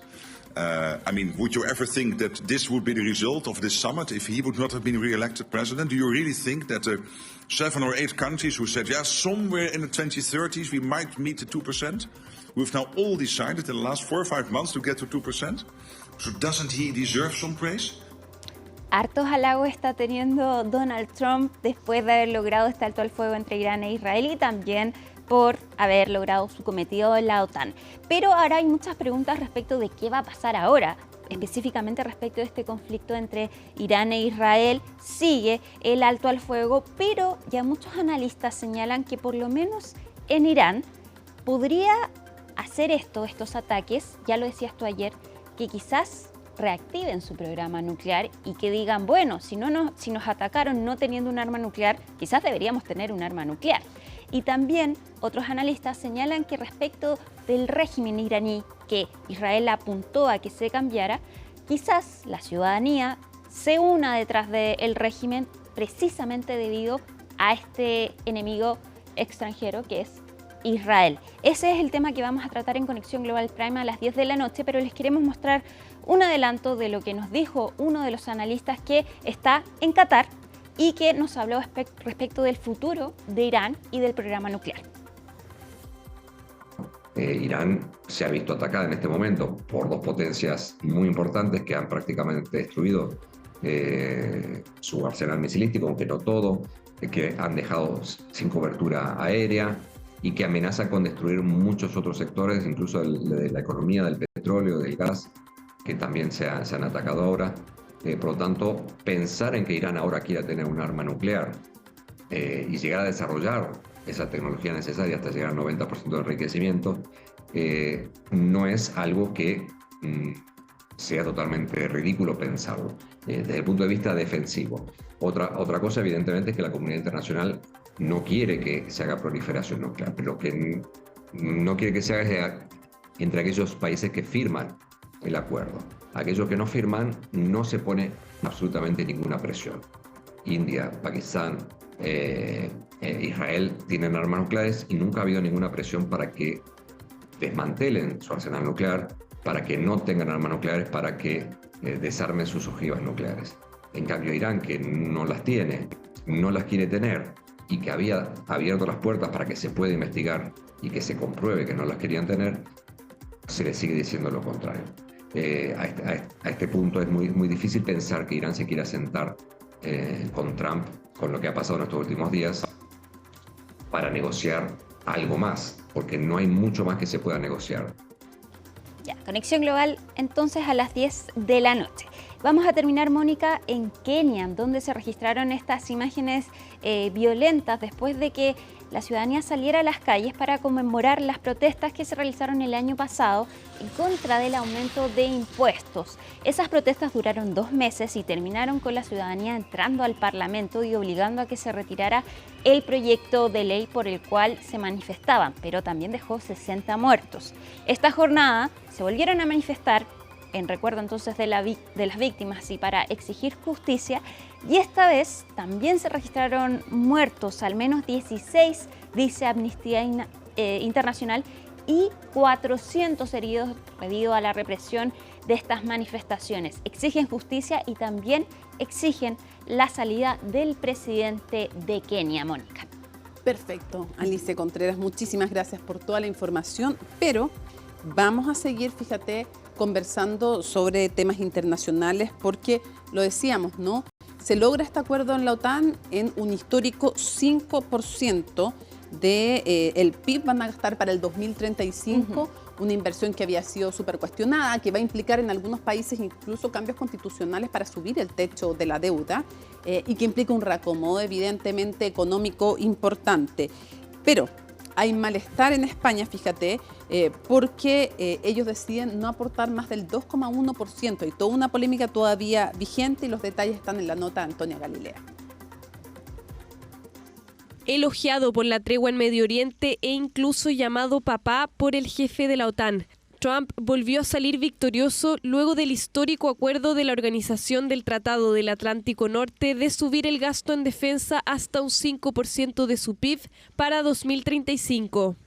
I mean, would you ever think that this would be the result of this summit if he would not have been re-elected president? Do you really think that 7 or 8 countries who said, yeah, somewhere in the 2030s we might meet the 2%, we've now all decided in the last 4 or 5 months to get to 2%? So doesn't he deserve some praise? Hartos halagos está teniendo Donald Trump después de haber logrado este alto al fuego entre Irán e Israel y también por haber logrado su cometido en la OTAN. Pero ahora hay muchas preguntas respecto de qué va a pasar ahora, específicamente respecto de este conflicto entre Irán e Israel. Sigue el alto al fuego, pero ya muchos analistas señalan que por lo menos en Irán podría hacer estos ataques, ya lo decías tú ayer, que quizás reactiven su programa nuclear y que digan, bueno, si nos atacaron no teniendo un arma nuclear, quizás deberíamos tener un arma nuclear. Y también otros analistas señalan que respecto del régimen iraní que Israel apuntó a que se cambiara, quizás la ciudadanía se una detrás del régimen precisamente debido a este enemigo extranjero que es Israel. Ese es el tema que vamos a tratar en Conexión Global Prime a las 10 de la noche, pero les queremos mostrar un adelanto de lo que nos dijo uno de los analistas que está en Qatar y que nos habló respecto del futuro de Irán y del programa nuclear. Irán se ha visto atacada en este momento por 2 potencias muy importantes que han prácticamente destruido su arsenal misilístico, aunque no todo, que han dejado sin cobertura aérea y que amenazan con destruir muchos otros sectores, incluso de la economía, del petróleo, del gas, que también se han atacado ahora. Por lo tanto, pensar en que Irán ahora quiera tener un arma nuclear y llegar a desarrollar esa tecnología necesaria hasta llegar al 90% de enriquecimiento, no es algo que sea totalmente ridículo pensarlo desde el punto de vista defensivo. Otra cosa, evidentemente, es que la comunidad internacional no quiere que se haga proliferación nuclear, pero que no quiere que se haga entre aquellos países que firman el acuerdo. Aquellos que no firman, no se pone absolutamente ninguna presión. India, Pakistán, Israel tienen armas nucleares y nunca ha habido ninguna presión para que desmantelen su arsenal nuclear, para que no tengan armas nucleares, para que desarmen sus ojivas nucleares. En cambio, Irán, que no las tiene, no las quiere tener y que había abierto las puertas para que se pueda investigar y que se compruebe que no las querían tener, se le sigue diciendo lo contrario. A este punto es muy difícil pensar que Irán se quiera sentar con Trump, con lo que ha pasado en estos últimos días, para negociar algo más, porque no hay mucho más que se pueda negociar. Ya, Conexión Global entonces a las 10 de la noche. Vamos a terminar, Mónica, en Kenia, donde se registraron estas imágenes violentas después de que la ciudadanía saliera a las calles para conmemorar las protestas que se realizaron el año pasado en contra del aumento de impuestos. Esas protestas duraron 2 meses y terminaron con la ciudadanía entrando al Parlamento y obligando a que se retirara el proyecto de ley por el cual se manifestaban, pero también dejó 60 muertos. Esta jornada se volvieron a manifestar en recuerdo entonces de las víctimas y para exigir justicia, y esta vez también se registraron muertos, al menos 16, dice Amnistía Internacional, y 400 heridos debido a la represión de estas manifestaciones. Exigen justicia y también exigen la salida del presidente de Kenia, Mónica. Perfecto, Alice Contreras, muchísimas gracias por toda la información, pero vamos a seguir, fíjate, conversando sobre temas internacionales porque, lo decíamos, ¿no? Se logra este acuerdo en la OTAN en un histórico 5% del PIB van a gastar para el 2035, una inversión que había sido súper cuestionada, que va a implicar en algunos países incluso cambios constitucionales para subir el techo de la deuda y que implica un reacomodo evidentemente económico importante. Pero hay malestar en España, fíjate, porque ellos deciden no aportar más del 2,1% y toda una polémica todavía vigente y los detalles están en la nota de Antonia Galilea. Elogiado por la tregua en Medio Oriente e incluso llamado papá por el jefe de la OTAN, Trump volvió a salir victorioso luego del histórico acuerdo de la Organización del Tratado del Atlántico Norte de subir el gasto en defensa hasta un 5% de su PIB para 2035.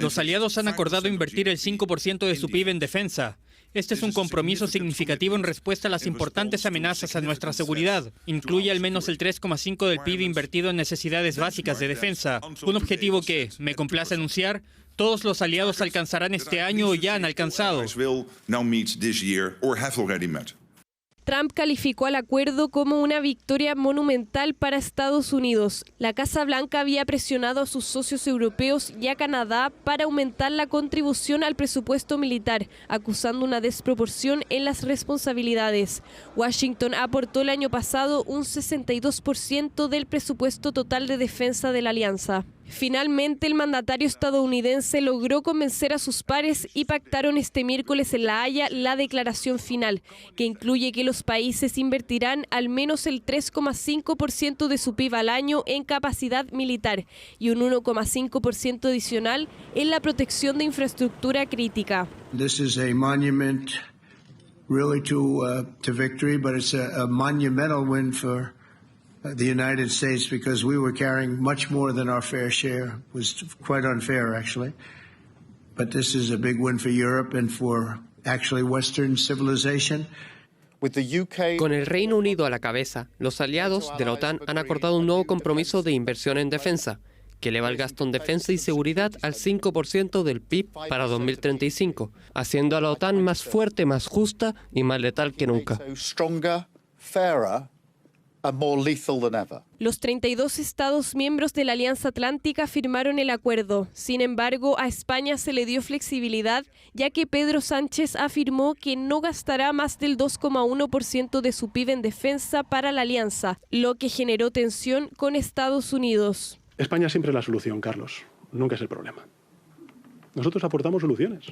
Los aliados han acordado invertir el 5% de su PIB en defensa. Este es un compromiso significativo en respuesta a las importantes amenazas a nuestra seguridad. Incluye al menos el 3,5% del PIB invertido en necesidades básicas de defensa. Un objetivo que, me complace anunciar, todos los aliados alcanzarán este año o ya han alcanzado. Trump calificó al acuerdo como una victoria monumental para Estados Unidos. La Casa Blanca había presionado a sus socios europeos y a Canadá para aumentar la contribución al presupuesto militar, acusando una desproporción en las responsabilidades. Washington aportó el año pasado un 62% del presupuesto total de defensa de la alianza. Finalmente, el mandatario estadounidense logró convencer a sus pares y pactaron este miércoles en La Haya la declaración final, que incluye que los países invertirán al menos el 3,5% de su PIB al año en capacidad militar y un 1,5% adicional en la protección de infraestructura crítica. This is a monument really to victory, but it's a monumental win for the United States because we were carrying much more than our fair share. It was quite unfair, actually. But this is a big win for Europe and for actually Western civilization. Con el Reino Unido a la cabeza, los aliados de la OTAN han acordado un nuevo compromiso de inversión en defensa, que eleva el gasto en defensa y seguridad al 5% del PIB para 2035, haciendo a la OTAN más fuerte, más justa y más letal que nunca. Los 32 Estados miembros de la Alianza Atlántica firmaron el acuerdo. Sin embargo, a España se le dio flexibilidad, ya que Pedro Sánchez afirmó que no gastará más del 2,1% de su PIB en defensa para la alianza, lo que generó tensión con Estados Unidos. España siempre es la solución, Carlos. Nunca es el problema. Nosotros aportamos soluciones.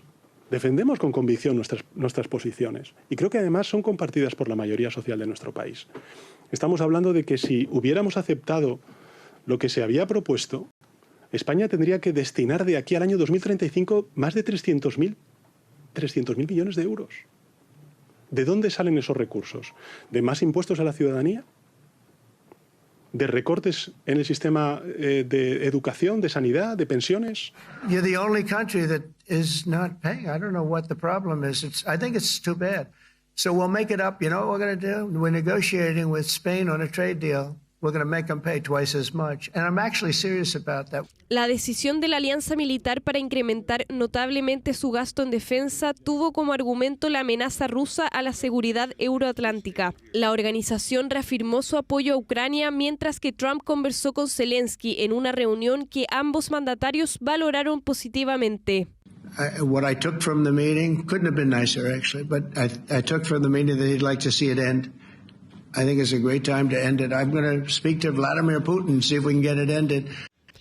Defendemos con convicción nuestras posiciones y creo que además son compartidas por la mayoría social de nuestro país. Estamos hablando de que si hubiéramos aceptado lo que se había propuesto, España tendría que destinar de aquí al año 2035 más de 300.000 millones de euros. ¿De dónde salen esos recursos? ¿De más impuestos a la ciudadanía? ¿De recortes en el sistema de educación, de sanidad, de pensiones? You're the only country that is not paying. I don't know what the problem is. I think it's too bad. So we'll make it up. You know what we're going to do? We're negotiating with Spain on a trade deal. We're going to make them pay twice as much. And I'm actually serious about that. La decisión de la alianza militar para incrementar notablemente su gasto en defensa tuvo como argumento la amenaza rusa a la seguridad euroatlántica. La organización reafirmó su apoyo a Ucrania mientras que Trump conversó con Zelensky en una reunión que ambos mandatarios valoraron positivamente. What I took from the meeting couldn't have been nicer, actually, but I took from the meeting that he'd like to see it end. I think it's a great time to end it. I'm going to speak to Vladimir Putin and see if we can get it ended.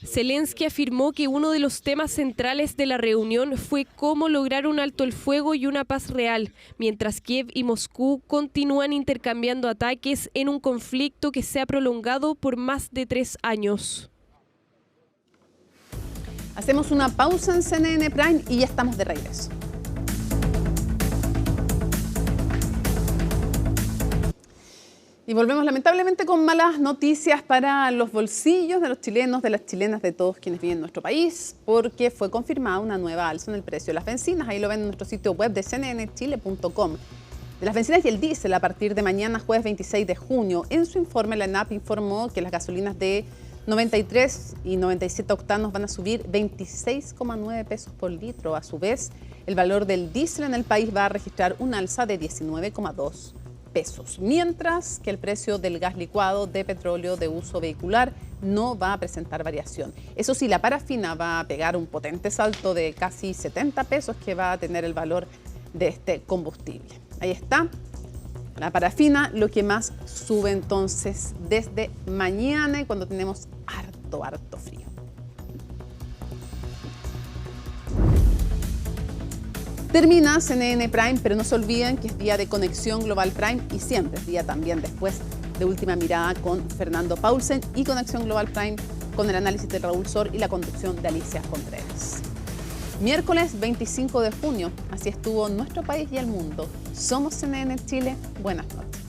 Zelensky afirmó que uno de los temas centrales de la reunión fue cómo lograr un alto el fuego y una paz real, mientras Kiev y Moscú continúan intercambiando ataques en un conflicto que se ha prolongado por más de 3 años. Hacemos una pausa en CNN Prime y ya estamos de regreso. Y volvemos lamentablemente con malas noticias para los bolsillos de los chilenos, de las chilenas, de todos quienes viven en nuestro país, porque fue confirmada una nueva alza en el precio de las bencinas. Ahí lo ven en nuestro sitio web de cnnchile.com. De las bencinas y el diésel a partir de mañana, jueves 26 de junio. En su informe, la ENAP informó que las gasolinas de 93 y 97 octanos van a subir 26,9 pesos por litro. A su vez, el valor del diésel en el país va a registrar un alza de 19,2 pesos, mientras que el precio del gas licuado de petróleo de uso vehicular no va a presentar variación. Eso sí, la parafina va a pegar un potente salto de casi 70 pesos que va a tener el valor de este combustible. Ahí está. La parafina, lo que más sube entonces desde mañana y cuando tenemos harto frío. Termina CNN Prime, pero no se olviden que es día de Conexión Global Prime y siempre es día también después de Última Mirada con Fernando Paulsen y Conexión Global Prime con el análisis de Raúl Sor y la conducción de Alicia Contreras. Miércoles 25 de junio, así estuvo nuestro país y el mundo. Somos CNN Chile. Buenas noches.